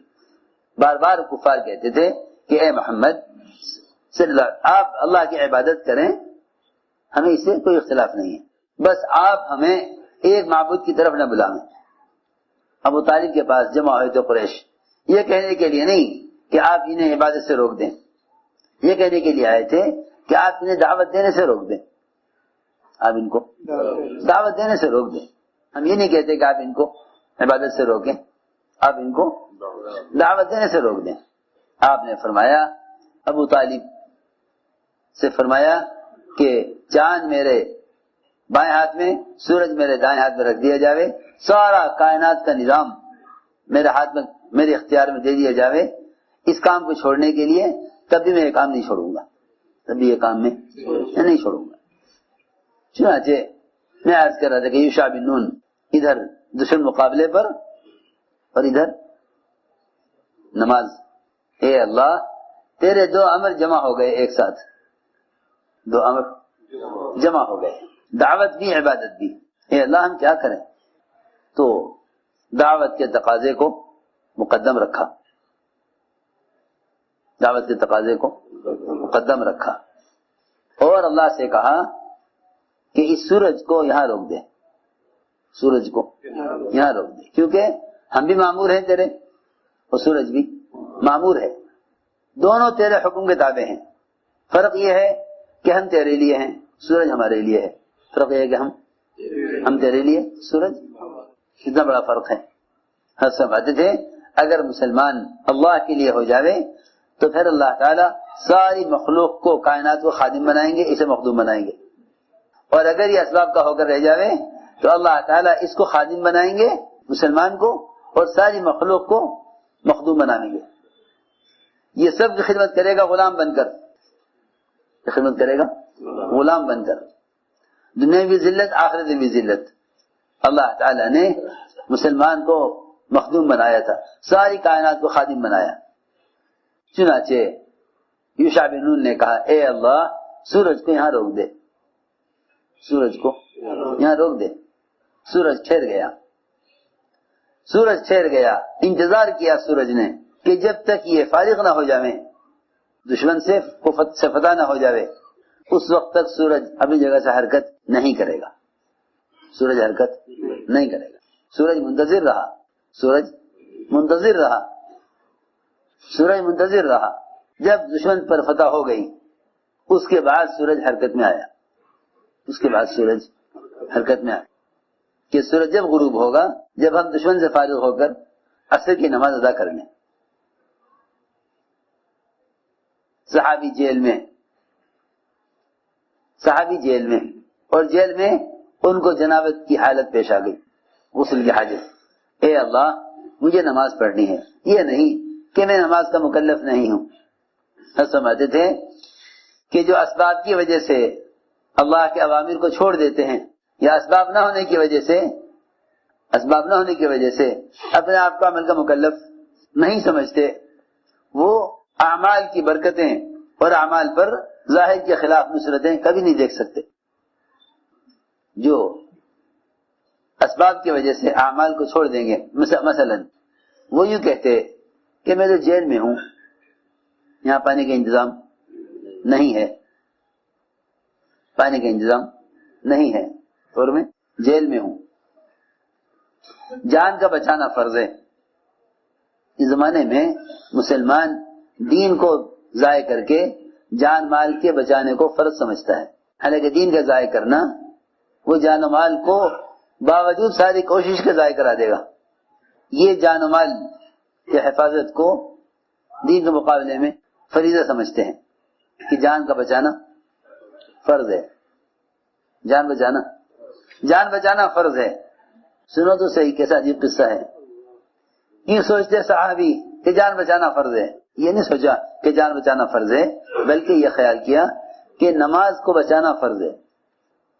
بار بار کفار کہتے تھے کہ اے محمد آپ اللہ کی عبادت کریں، ہمیں اس سے کوئی اختلاف نہیں ہے، بس آپ ہمیں ایک معبود کی طرف نہ بلائیں. ابو طالب کے پاس جمع ہوئے تو قریش یہ کہنے کے لیے نہیں کہ آپ انہیں عبادت سے روک دیں، یہ کہنے کے لیے آئے تھے کہ آپ انہیں دعوت دینے سے روک دیں، آپ ان کو دعوت دینے سے روک دیں. ہم یہ نہیں کہتے کہ آپ ان کو عبادت سے روکیں، آپ ان کو دعوت دینے سے روک دیں. آپ نے فرمایا ابو طالب سے فرمایا کہ چاند میرے بائیں ہاتھ میں، سورج میرے دائیں ہاتھ میں رکھ دیا جاوے، سارا کائنات کا نظام میرے ہاتھ میں، میرے اختیار میں دے دیا جاوے، اس کام کو چھوڑنے کے لیے تب بھی میں یہ کام نہیں چھوڑوں گا، نہیں چھوڑوں گا. چنانچہ میں عرض کر رہا تھا کہ یوشع بن نون ادھر دشمن مقابلے پر اور ادھر نماز. اے اللہ تیرے دو امر جمع ہو گئے ایک ساتھ، دو امر جمع ہو گئے، دعوت بھی عبادت بھی. اے اللہ ہم کیا کریں؟ تو دعوت کے تقاضے کو مقدم رکھا، دعوت کے تقاضے کو مقدم رکھا اور اللہ سے کہا کہ اس سورج کو یہاں روک دے، سورج کو یہاں روک دے، کیونکہ ہم بھی مامور ہیں تیرے اور سورج بھی مامور ہے، دونوں تیرے حکم کے تابع ہیں. فرق یہ ہے کہ ہم تیرے لیے ہیں، سورج ہمارے لیے ہے. فرق یہ ہے کہ ہم تیرے لیے، سورج. کتنا بڑا فرق ہے. حضرت فرماتے تھے اگر مسلمان اللہ کے لیے ہو جاوے تو پھر اللہ تعالیٰ ساری مخلوق کو، کائنات کو خادم بنائیں گے، اسے مخدوم بنائیں گے. اور اگر یہ اسباب کا ہو کر رہ جاوے تو اللہ تعالیٰ اس کو خادم بنائیں گے، مسلمان کو، اور ساری مخلوق کو مخدوم بنائیں گے. یہ سب کی خدمت کرے گا غلام بن کر، خدمت کرے گا غلام بن کر. دنیا بھی ذلت، آخرت بھی ذلت. اللہ تعالیٰ نے مسلمان کو مخدوم بنایا تھا، ساری کائنات کو خادم بنایا. چنانچہ یوشع بن نون نے کہا اے اللہ سورج کو یہاں روک دے، سورج کو یہاں روک دے. سورج ٹھہر گیا، سورج ٹھہر گیا. انتظار کیا سورج نے کہ جب تک یہ فارغ نہ ہو جاوے، دشمن سے فتح نہ ہو جاوے، اس وقت تک سورج اپنی جگہ سے حرکت نہیں کرے گا. سورج حرکت نہیں کرے گا. سورج منتظر رہا، سورج منتظر رہا، سورج منتظر رہا. جب دشمن پر فتح ہو گئی اس کے بعد سورج حرکت میں آیا. اس کے بعد سورج حرکت میں آیا کہ سورج جب غروب ہوگا، جب ہم دشمن سے فارغ ہو کر عصر کی نماز ادا کریں. صحابی جیل میں، صحابی جیل میں، اور جیل میں ان کو جنابت کی حالت پیش آ گئی، غسل کی حاجت. اے اللہ مجھے نماز پڑھنی ہے، یہ نہیں کہ میں نماز کا مکلف نہیں ہوں. سمجھتے تھے کہ جو اسباب کی وجہ سے اللہ کے اوامر کو چھوڑ دیتے ہیں، یا اسباب نہ ہونے کی وجہ سے، اسباب نہ ہونے کی وجہ سے اپنے آپ کو عمل کا مکلف نہیں سمجھتے، وہ اعمال کی برکتیں اور اعمال پر ظاہر کے خلاف نصرتیں کبھی نہیں دیکھ سکتے. جو اسباب کی وجہ سے اعمال کو چھوڑ دیں گے، مثلا وہ یوں کہتے کہ میں تو جیل میں ہوں، یہاں پانی کا انتظام نہیں ہے، پانی کا انتظام نہیں ہے اور میں جیل میں ہوں. جان کا بچانا فرض ہے. اس زمانے میں مسلمان دین کو ضائع کر کے جان مال کے بچانے کو فرض سمجھتا ہے، حالانکہ دین کا ضائع کرنا وہ جان و مال کو باوجود ساری کوشش کے ضائع کرا دے گا. یہ جان و مال کی حفاظت کو دین کے مقابلے میں فریضہ سمجھتے ہیں کہ جان کا بچانا فرض ہے. جان بچانا فرض ہے. سنو تو صحیح کیسا عجیب قصہ ہے. یہ سوچتے صحابی کہ جان بچانا فرض ہے، یہ نہیں سوچا کہ جان بچانا فرض ہے، بلکہ یہ خیال کیا کہ نماز کو بچانا فرض ہے.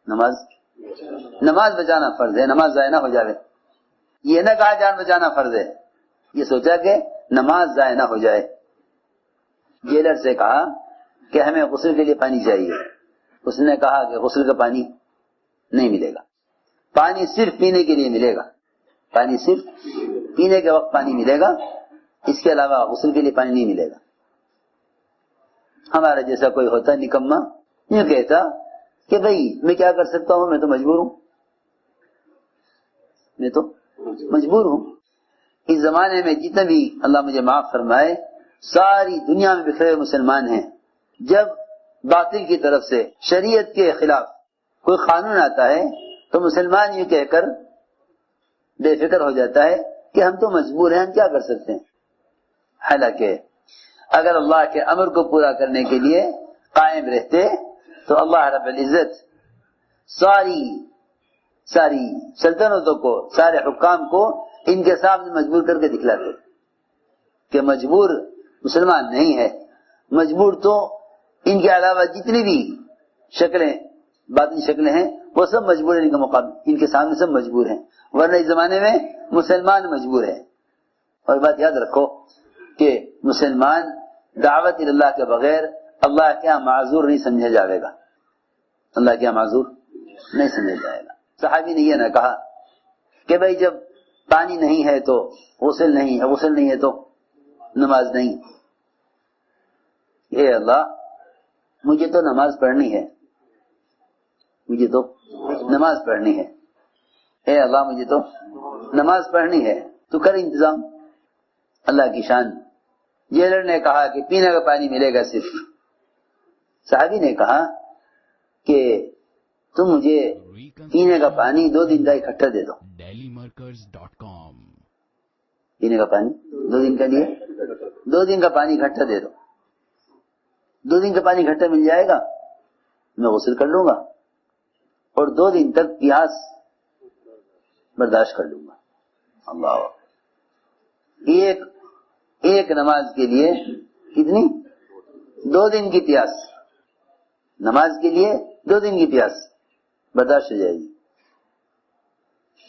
نماز بچانا فرض ہے، نماز ضائع نہ ہو جائے. یہ نہ کہا جان بچانا فرض ہے، یہ سوچا کہ نماز ضائع نہ ہو جائے. جیلر سے کہا کہ ہمیں غسل کے لیے پانی چاہیے. اس نے کہا کہ غسل کا پانی نہیں ملے گا، پانی صرف پینے کے لیے ملے گا، پانی صرف پینے کے وقت پانی ملے گا، اس کے علاوہ غسل کے لیے پانی نہیں ملے گا. ہمارا جیسا کوئی ہوتا نکما یہ کہتا کہ بھئی میں کیا کر سکتا ہوں، میں تو مجبور ہوں، میں تو مجبور ہوں. اس زمانے میں جتنے بھی اللہ مجھے معاف فرمائے ساری دنیا میں بکھرے ہوئے مسلمان ہیں. جب باطل کی طرف سے شریعت کے خلاف کوئی قانون آتا ہے تو مسلمان یہ کہہ کر بے فکر ہو جاتا ہے کہ ہم تو مجبور ہیں، ہم کیا کر سکتے ہیں. حالانکہ اگر اللہ کے امر کو پورا کرنے کے لیے قائم رہتے تو اللہ رب العزت ساری سلطنتوں کو، سارے حکام کو ان کے سامنے مجبور کر کے دکھلاتے کہ مجبور مسلمان نہیں ہے، مجبور تو ان کے علاوہ جتنی بھی شکلیں، باطنی شکلیں ہیں وہ سب مجبور ہیں، ان کے مقابلے ان کے سامنے سب مجبور ہیں. ورنہ اس زمانے میں مسلمان مجبور ہے. اور بات یاد رکھو کہ مسلمان دعوت اللہ کے بغیر اللہ کیا معذور نہیں سمجھا جائے گا، اللہ کیا معذور نہیں سمجھا جائے گا. صحابی نے یہ نہ کہا کہ بھئی جب پانی نہیں ہے تو غسل نہیں ہے، غسل نہیں ہے تو نماز نہیں. اے اللہ مجھے تو نماز پڑھنی ہے، مجھے تو نماز پڑھنی ہے. اے اللہ مجھے تو نماز پڑھنی ہے، تو کر انتظام. اللہ کی شان. جیلر نے کہا کہ پینے کا پانی ملے گا صرف. صحابی نے کہا کہ تم مجھے پینے کا پانی 2 دن کا اکٹھا دے دو. پینے کا پانی 2 دن کے لیے 2 دن کا پانی اکٹھا دے دو, 2 دن کا پانی اکٹھا مل جائے گا, میں غسل کر لوں گا اور 2 دن تک پیاس برداشت کر لوں گا. اللہ, ایک نماز کے لیے کتنی 2 دن کی پیاس, نماز کے لیے 2 دن کی پیاس برداشت ہو جائے گی.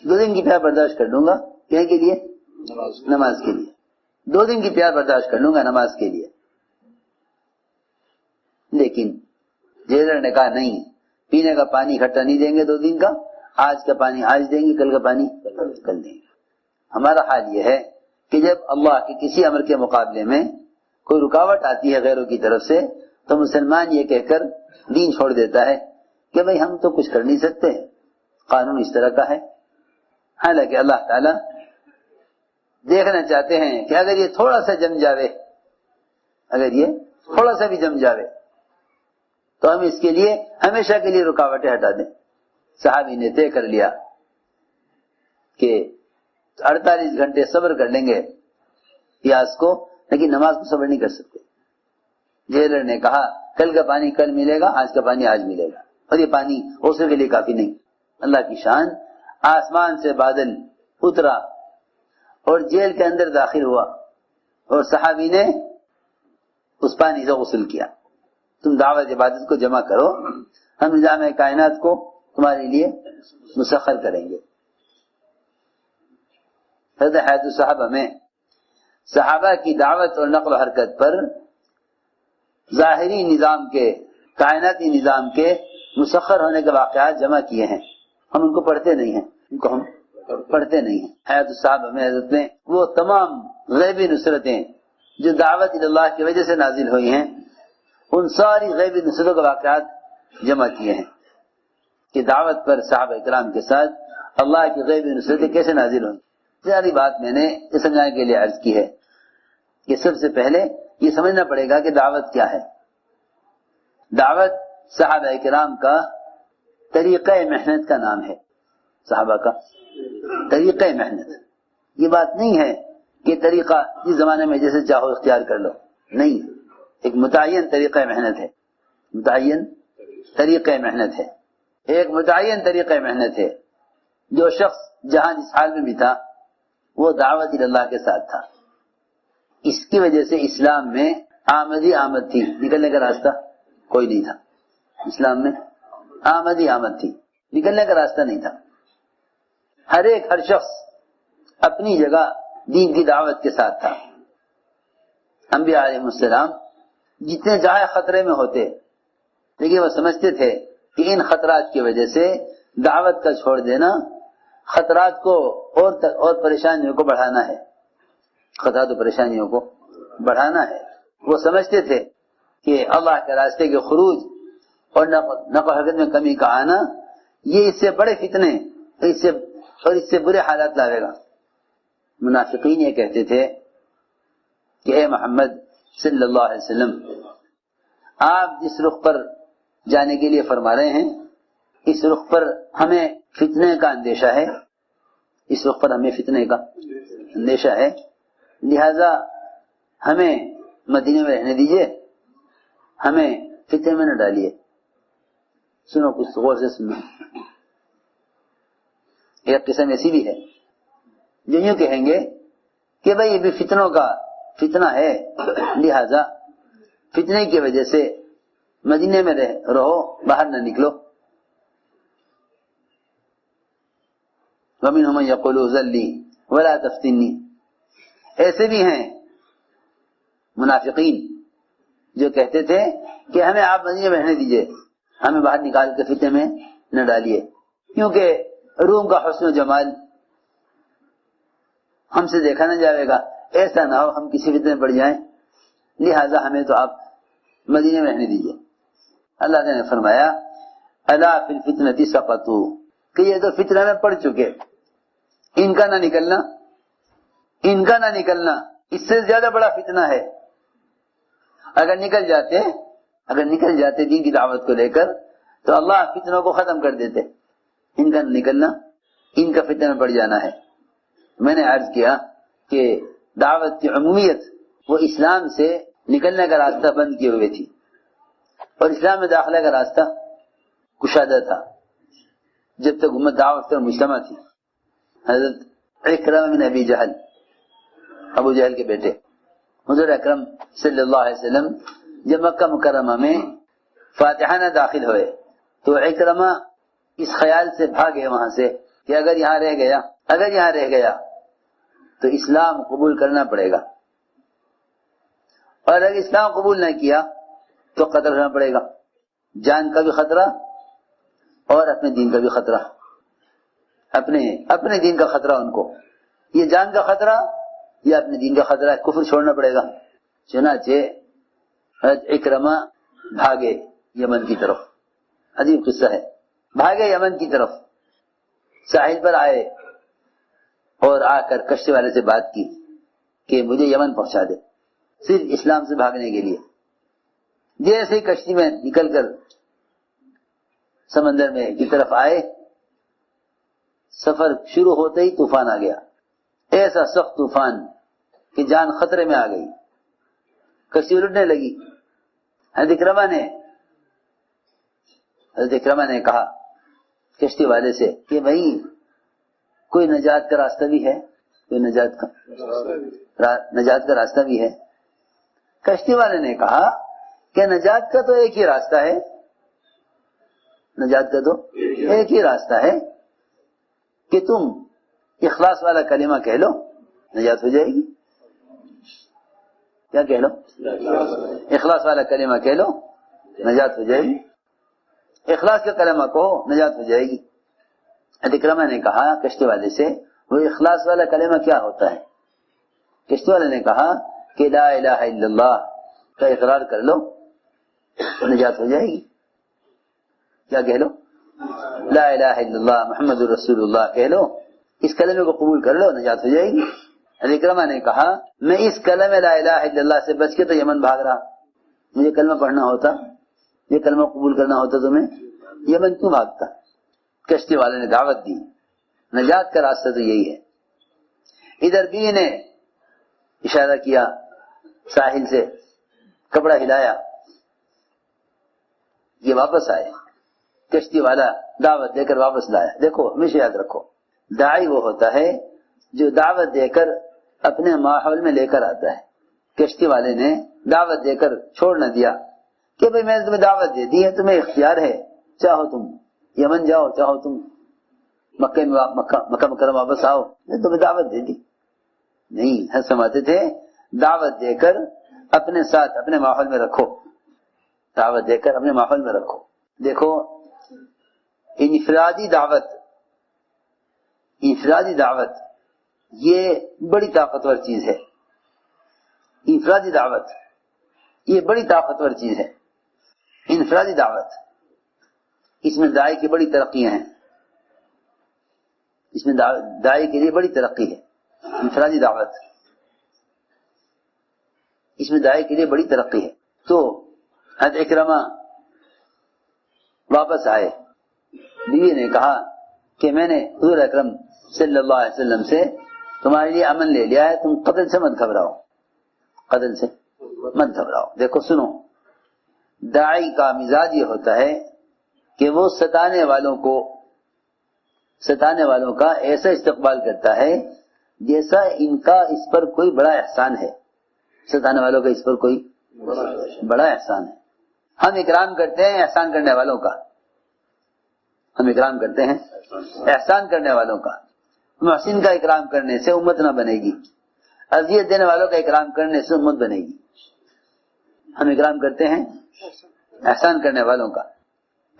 2 دن کی پیاس برداشت کر لوں گا کیا کے لیے, نماز کے لیے. 2 دن کی پیاس برداشت کر لوں گا نماز کے لیے. لیکن جیلر نے کہا نہیں, پینے کا پانی اکٹھا نہیں دیں گے 2 دن کا, آج کا پانی آج دیں گے, کل کا پانی کل دیں گے. ہمارا حال یہ ہے کہ جب اللہ کے کسی امر کے مقابلے میں کوئی رکاوٹ آتی ہے غیروں کی طرف سے, تو مسلمان یہ کہہ کر دین چھوڑ دیتا ہے کہ بھئی ہم تو کچھ کر نہیں سکتے, قانون اس طرح کا ہے. حالانکہ اللہ تعالی دیکھنا چاہتے ہیں کہ اگر یہ تھوڑا سا جم جاوے, اگر یہ تھوڑا سا بھی جم جاوے تو ہم اس کے لیے ہمیشہ کے لیے رکاوٹیں ہٹا دیں. صحابی نے طے کر لیا کہ 48 گھنٹے صبر کر لیں گے پیاس کو, لیکن نماز کو صبر نہیں کر سکتے. جیلر نے کہا کل کا پانی کل ملے گا, آج کا پانی آج ملے گا, اور یہ پانی غسل کے لیے کافی نہیں. اللہ کی شان, آسمان سے بادل اترا اور جیل کے اندر داخل ہوا اور صحابی نے اس پانی سے غسل کیا. تم دعوت عبادت کو جمع کرو, ہم نظام کائنات کو تمہارے لیے مسخر کریں گے. حضرت حیات الصحابہ میں صحابہ کی دعوت اور نقل و حرکت پر ظاہری نظام کے, کائناتی نظام کے مسخر ہونے کے واقعات جمع کیے ہیں. ہم ان کو پڑھتے نہیں ہیں, ان کو ہم پڑھتے نہیں ہیں. حیات الصحابہ میں حضرت نے وہ تمام غیبی نصرتیں جو دعوت اللہ کی وجہ سے نازل ہوئی ہیں, ان ساری غیبی نصرتوں کے واقعات جمع کیے ہیں کہ دعوت پر صحابہ کرام کے ساتھ اللہ کی غیبی نصرتیں کیسے نازل ہوئی. ساری بات میں نے یہ سمجھانے کے لیے عرض کی ہے کہ سب سے پہلے یہ سمجھنا پڑے گا کہ دعوت کیا ہے. دعوت صحابہ کرام کا طریقہ محنت کا نام ہے. صحابہ کا طریقہ محنت, یہ بات نہیں ہے کہ طریقہ اس زمانے میں جیسے چاہو اختیار کر لو, نہیں, ایک متعین طریقہ محنت ہے. متعین طریقہ محنت ہے, ایک متعین طریقہ محنت ہے. جو شخص جہاں جس حال میں بھی تھا وہ دعوت اللہ کے ساتھ تھا. اس کی وجہ سے اسلام میں آمد ہی آمد تھی, نکلنے کا راستہ کوئی نہیں تھا. اسلام میں آمد ہی آمد تھی, نکلنے کا راستہ نہیں تھا. ہر شخص اپنی جگہ دین کی دعوت کے ساتھ تھا. انبیاء علیہ السلام جتنے چاہے خطرے میں ہوتے, لیکن وہ سمجھتے تھے کہ ان خطرات کی وجہ سے دعوت کا چھوڑ دینا خطرات کو اور پریشانیوں کو بڑھانا ہے. خطرات و پریشانیوں کو بڑھانا ہے. وہ سمجھتے تھے کہ اللہ کے راستے کے خروج اور نقل و حرکت میں کمی کا آنا یہ اس سے بڑے فتنے اس سے برے حالات لاوے گا. منافقین یہ کہتے تھے کہ اے محمد صلی اللہ علیہ وسلم, آپ جس رخ پر جانے کے لیے فرما رہے ہیں اس رخ پر ہمیں فتنے کا اندیشہ ہے, اس رخ پر ہمیں فتنے کا اندیشہ ہے, لہذا ہمیں مدینے میں رہنے دیجئے, ہمیں فتنے میں نہ ڈالیے. سنو, کچھ غور سے سنو. ایک قسم ایسی بھی ہے جو یوں کہیں گے کہ بھئی یہ بھی فتنوں کا فتنہ ہے, لہذا فتنے کی وجہ سے مدینے میں رہو, باہر نہ نکلو. وَمِنْهُمْ مَنْ يَقُولُ ذَلِّي وَلَا تَفْتِنِّي. ایسے بھی ہیں منافقین جو کہتے تھے کہ ہمیں آپ مدینے میں رہنے دیجئے, ہمیں باہر نکال کے فتنے میں نہ ڈالیے, کیونکہ روم کا حسن و جمال ہم سے دیکھا نہ جائے گا, ایسا نہ ہو ہم کسی فتنے میں پڑ جائیں, لہذا ہمیں تو آپ مدینے میں رہنے دیجئے. اللہ نے فرمایا الا فی الفتنۃ سقطوا, کہ یہ تو فتنہ میں پڑ چکے, ان کا نہ نکلنا, ان کا نہ نکلنا اس سے زیادہ بڑا فتنہ ہے. اگر نکل جاتے دین کی دعوت کو لے کر تو اللہ فتنوں کو ختم کر دیتے. ان کا نہ نکلنا, ان کا فتنہ میں پڑ جانا ہے. میں نے عرض کیا کہ دعوت کی عمومیت وہ اسلام سے نکلنے کا راستہ بند کیے ہوئے تھی اور اسلام میں داخلہ کا راستہ کشادہ تھا جب تک امت دعوت اور مجتمع تھی. حضرت اکرمہ بن ابی جہل، ابو جہل کے بیٹے، حضور اکرم صلی اللہ علیہ وسلم جب مکہ مکرمہ میں فاتحانہ داخل ہوئے تو اکرمہ اس خیال سے بھاگے وہاں سے کہ اگر یہاں رہ گیا تو اسلام قبول کرنا پڑے گا، اور اگر اسلام قبول نہ کیا تو قتل ہونا پڑے گا. جان کا بھی خطرہ اور اپنے دین کا بھی خطرہ، اپنے دین کا خطرہ ان کو، یہ جان کا خطرہ یا اپنے دین کا خطرہ ہے، کفر چھوڑنا پڑے گا. چنانچہ حضرت اکرمہ بھاگے یمن کی طرف. عجیب قصہ ہے. بھاگے یمن کی طرف، ساحل پر آئے اور آ کر کشتی والے سے بات کی کہ مجھے یمن پہنچا دے، صرف اسلام سے بھاگنے کے لیے. جیسے ہی کشتی میں نکل کر سمندر میں کی طرف آئے، سفر شروع ہوتے ہی طوفان آ گیا، ایسا سخت طوفان کہ جان خطرے میں آ گئی، کشتی الٹنے لگی. حضرت اکرمہ نے کہا کشتی والے سے کہ بھائی کوئی نجات کا راستہ بھی ہے، کوئی نجات کا راستہ بھی ہے. کشتی والے نے کہا کہ نجات کا تو ایک ہی راستہ ہے، نجات کا تو ایک ہی راستہ ہے کہ تم اخلاص والا کلمہ کہہ لو، نجات ہو جائے گی. کیا کہہ لو؟ اخلاص والا کلمہ کہہ لو، نجات ہو جائے گی. اخلاص کا کلمہ کہو، نجات ہو جائے گی. اکرمہ نے کہا کشتی والے سے وہ اخلاص والا کلمہ کیا ہوتا ہے؟ کشتی والے نے کہا کہ لا الہ الا اللہ کا اقرار کر لو تو نجات ہو جائے گی. کیا کہہ لو؟ لا الہ الا اللہ محمد رسول اللہ کہہ لو، اس کلمے کو قبول کر لو، نجات ہو جائے گی. اکرمہ نے کہا میں اس کلمے لا الہ الا اللہ سے بچ کے تو یمن بھاگ رہا، مجھے کلمہ پڑھنا ہوتا، یہ کلمہ قبول کرنا ہوتا تو میں یمن کیوں بھاگتا. کشتی والے نے دعوت دی، نجات کا راستہ تو یہی ہے. ادھر بیوی نے اشارہ کیا ساحل سے، کپڑا ہلایا، یہ واپس آئے. کشتی والا دعوت دے کر واپس لایا. دیکھو ہمیشہ یاد رکھو، داعی وہ ہوتا ہے جو دعوت دے کر اپنے ماحول میں لے کر آتا ہے. کشتی والے نے دعوت دے کر چھوڑ نہ دیا کہ بھئی میں نے تمہیں دعوت دے دی ہے، تمہیں اختیار ہے، چاہو تم یمن جاؤ، چاہو تم مکہ مکرمہ واپس آؤ، میں تمہیں دعوت دے دی. نہیں، ہر سمجھتے تھے دعوت دے کر اپنے ساتھ اپنے ماحول میں رکھو، دعوت دے کر اپنے ماحول میں رکھو. دیکھو انفرادی دعوت یہ بڑی طاقتور چیز ہے. انفرادی دعوت یہ بڑی طاقتور چیز ہے. انفرادی دعوت، اس میں داعی کی بڑی ترقیاں ہیں، اس میں داعی کے لیے بڑی ترقی ہے. انفرادی دعوت، اس میں داعی کے لیے بڑی ترقی ہے. تو حضرت اکرمہ واپس آئے. بیوی نے کہا کہ میں نے حضور اکرم صلی اللہ علیہ وسلم سے تمہارے لیے امن لے لیا ہے، تم قتل سے مت گھبراؤ، قتل سے مت گھبراؤ. دیکھو سنو، داعی کا مزاج یہ ہوتا ہے کہ وہ ستانے والوں کا ایسا استقبال کرتا ہے جیسا ان کا اس پر کوئی بڑا احسان ہے. ستانے والوں کا اس پر کوئی بڑا احسان ہے. ہم اکرام کرتے ہیں احسان کرنے والوں کا، ہم اکرام کرتے ہیں احسان کرنے والوں کا. محسن کا اکرام کرنے سے امت نہ بنے گی، اذیت دینے والوں کا اکرام کرنے سے امت بنے گی. ہم اکرام کرتے ہیں احسان کرنے والوں کا.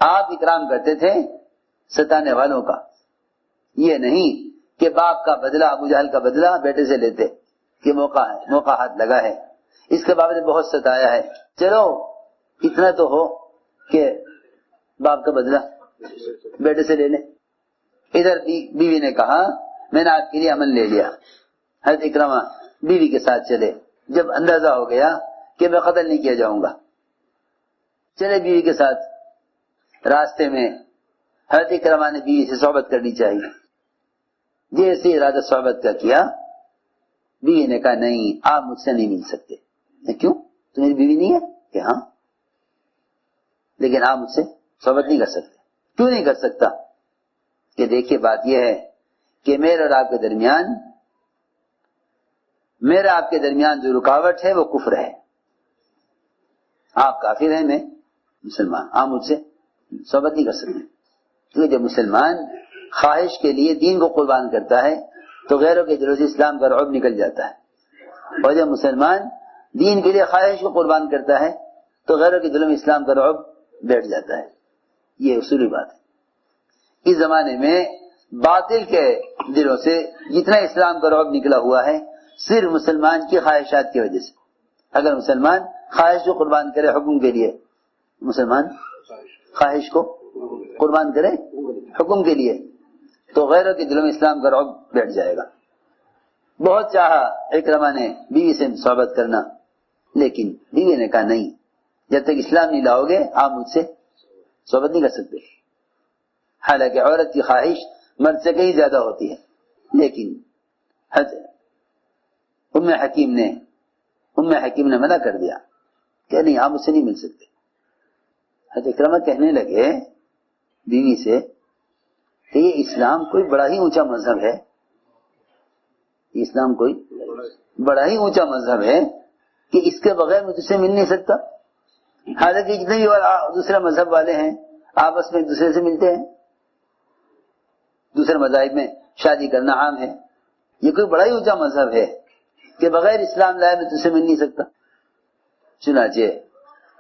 آپ اکرام کرتے تھے ستانے والوں کا. یہ نہیں کہ باپ کا بدلہ، ابو جہل کا بدلہ بیٹے سے لیتے کہ موقع ہاتھ لگا ہے، اس کے باپ نے بہت ستایا ہے، چلو اتنا تو ہو کہ باپ کا بدلہ بیٹے سے لے لیں. ادھر بیوی نے کہا میں نے آپ کے لیے امن لے لیا. حضرت اکرمہ بیوی کے ساتھ چلے. جب اندازہ ہو گیا کہ میں قتل نہیں کیا جاؤں گا، چلے بیوی کے ساتھ. راستے میں حضرت اکرمہ نے بیوی سے صحبت کرنی چاہیے. جیسے ارادہ صحبت کا کیا بیوی نے کہا نہیں آپ مجھ سے نہیں مل سکتے۔ کیوں؟ تو میری بیوی نہیں ہے؟ کہ ہاں، لیکن آپ مجھ سے صحبت نہیں کر سکتے۔ کیوں نہیں کر سکتا؟ کہ دیکھیے بات یہ ہے کہ میرا اور آپ کے درمیان جو رکاوٹ ہے وہ کفر ہے۔ آپ کافر ہیں، میں مسلمان، آپ مجھ سے صحبت نہیں کر سکتے۔ کیونکہ جب مسلمان خواہش کے لیے دین کو قربان کرتا ہے تو غیروں کے دلوں سے اسلام کا رعب نکل جاتا ہے، اور جب مسلمان دین کے لیے خواہش کو قربان کرتا ہے تو غیروں کے دلوں میں اسلام کا رعب بیٹھ جاتا ہے۔ یہ اصولی بات ہے۔ اس زمانے میں باطل کے دلوں سے جتنا اسلام کا رعب نکلا ہوا ہے صرف مسلمان کی خواہشات کی وجہ سے۔ اگر مسلمان خواہش کو قربان کرے حکم کے لیے، مسلمان خواہش کو قربان کرے حکم کے لیے، تو غیروں کے دلوں میں اسلام کا رعب بیٹھ جائے گا۔ بہت چاہا اکرمہ نے بیوی سے صحبت کرنا، لیکن بیوی نے کہا نہیں، جب تک اسلام نہیں لاؤ گے آپ مجھ سے صحبت نہیں کر سکتے۔ حالانکہ عورت کی خواہش مرد سے کہیں زیادہ ہوتی ہے، لیکن ام حکیم نے منع کر دیا کہ نہیں آپ مجھ سے نہیں مل سکتے۔ حضرت اکرمہ کہنے لگے بیوی سے کہ یہ اسلام کوئی بڑا ہی اونچا مذہب ہے، اسلام کوئی بڑا ہی اونچا مذہب ہے کہ اس کے بغیر مجھ سے مل نہیں سکتا۔ حالانکہ جتنے بھی دوسرے مذہب والے ہیں آپس میں ایک دوسرے سے ملتے ہیں، دوسرے مذاہب میں شادی کرنا عام ہے، یہ کوئی بڑا ہی اونچا مذہب ہے کہ بغیر اسلام لائے میں تجھ سے مل نہیں سکتا۔ چنانچہ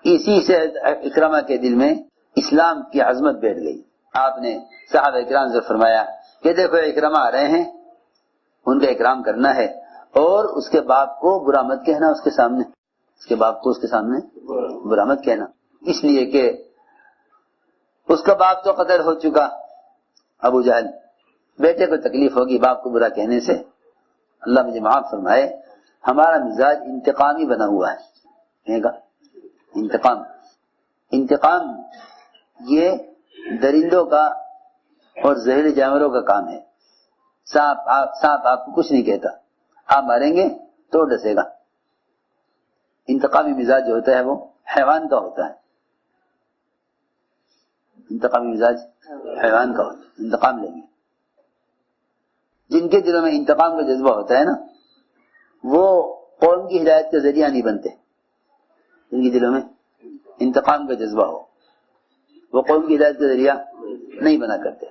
اسی سے اکرمہ کے دل میں اسلام کی عظمت بیٹھ گئی۔ آپ نے صحابہ اکرام سے فرمایا کہ دیکھو اکرمہ آ رہے ہیں، ان کا اکرام کرنا ہے، اور اس کے باپ کو برا مت کہنا، اس کے سامنے اس کے باپ کو اس کے سامنے برا مت کہنا، اس لیے کہ اس کا باپ تو قتل ہو چکا ابو جہل، بیٹے کو تکلیف ہوگی باپ کو برا کہنے سے۔ اللہ مجھے معاف فرمائے، ہمارا مزاج انتقامی بنا ہوا ہے۔ انتقام یہ درندوں کا اور زہریلے جانوروں کا کام ہے۔ سانپ آپ کو کچھ نہیں کہتا، آپ ماریں گے تو ڈسے گا۔ انتقامی مزاج جو ہوتا ہے وہ حیوان کا ہوتا ہے، انتقامی مزاج حیوان کا ہوتا ہے، انتقام لیں گے۔ جن کے دلوں میں انتقام کا جذبہ ہوتا ہے نا، وہ قوم کی ہدایت کا ذریعہ نہیں بنتے۔ جن کے دلوں میں انتقام کا جذبہ ہو وہ قوم کی ہدایت کا ذریعہ نہیں بنا کرتے۔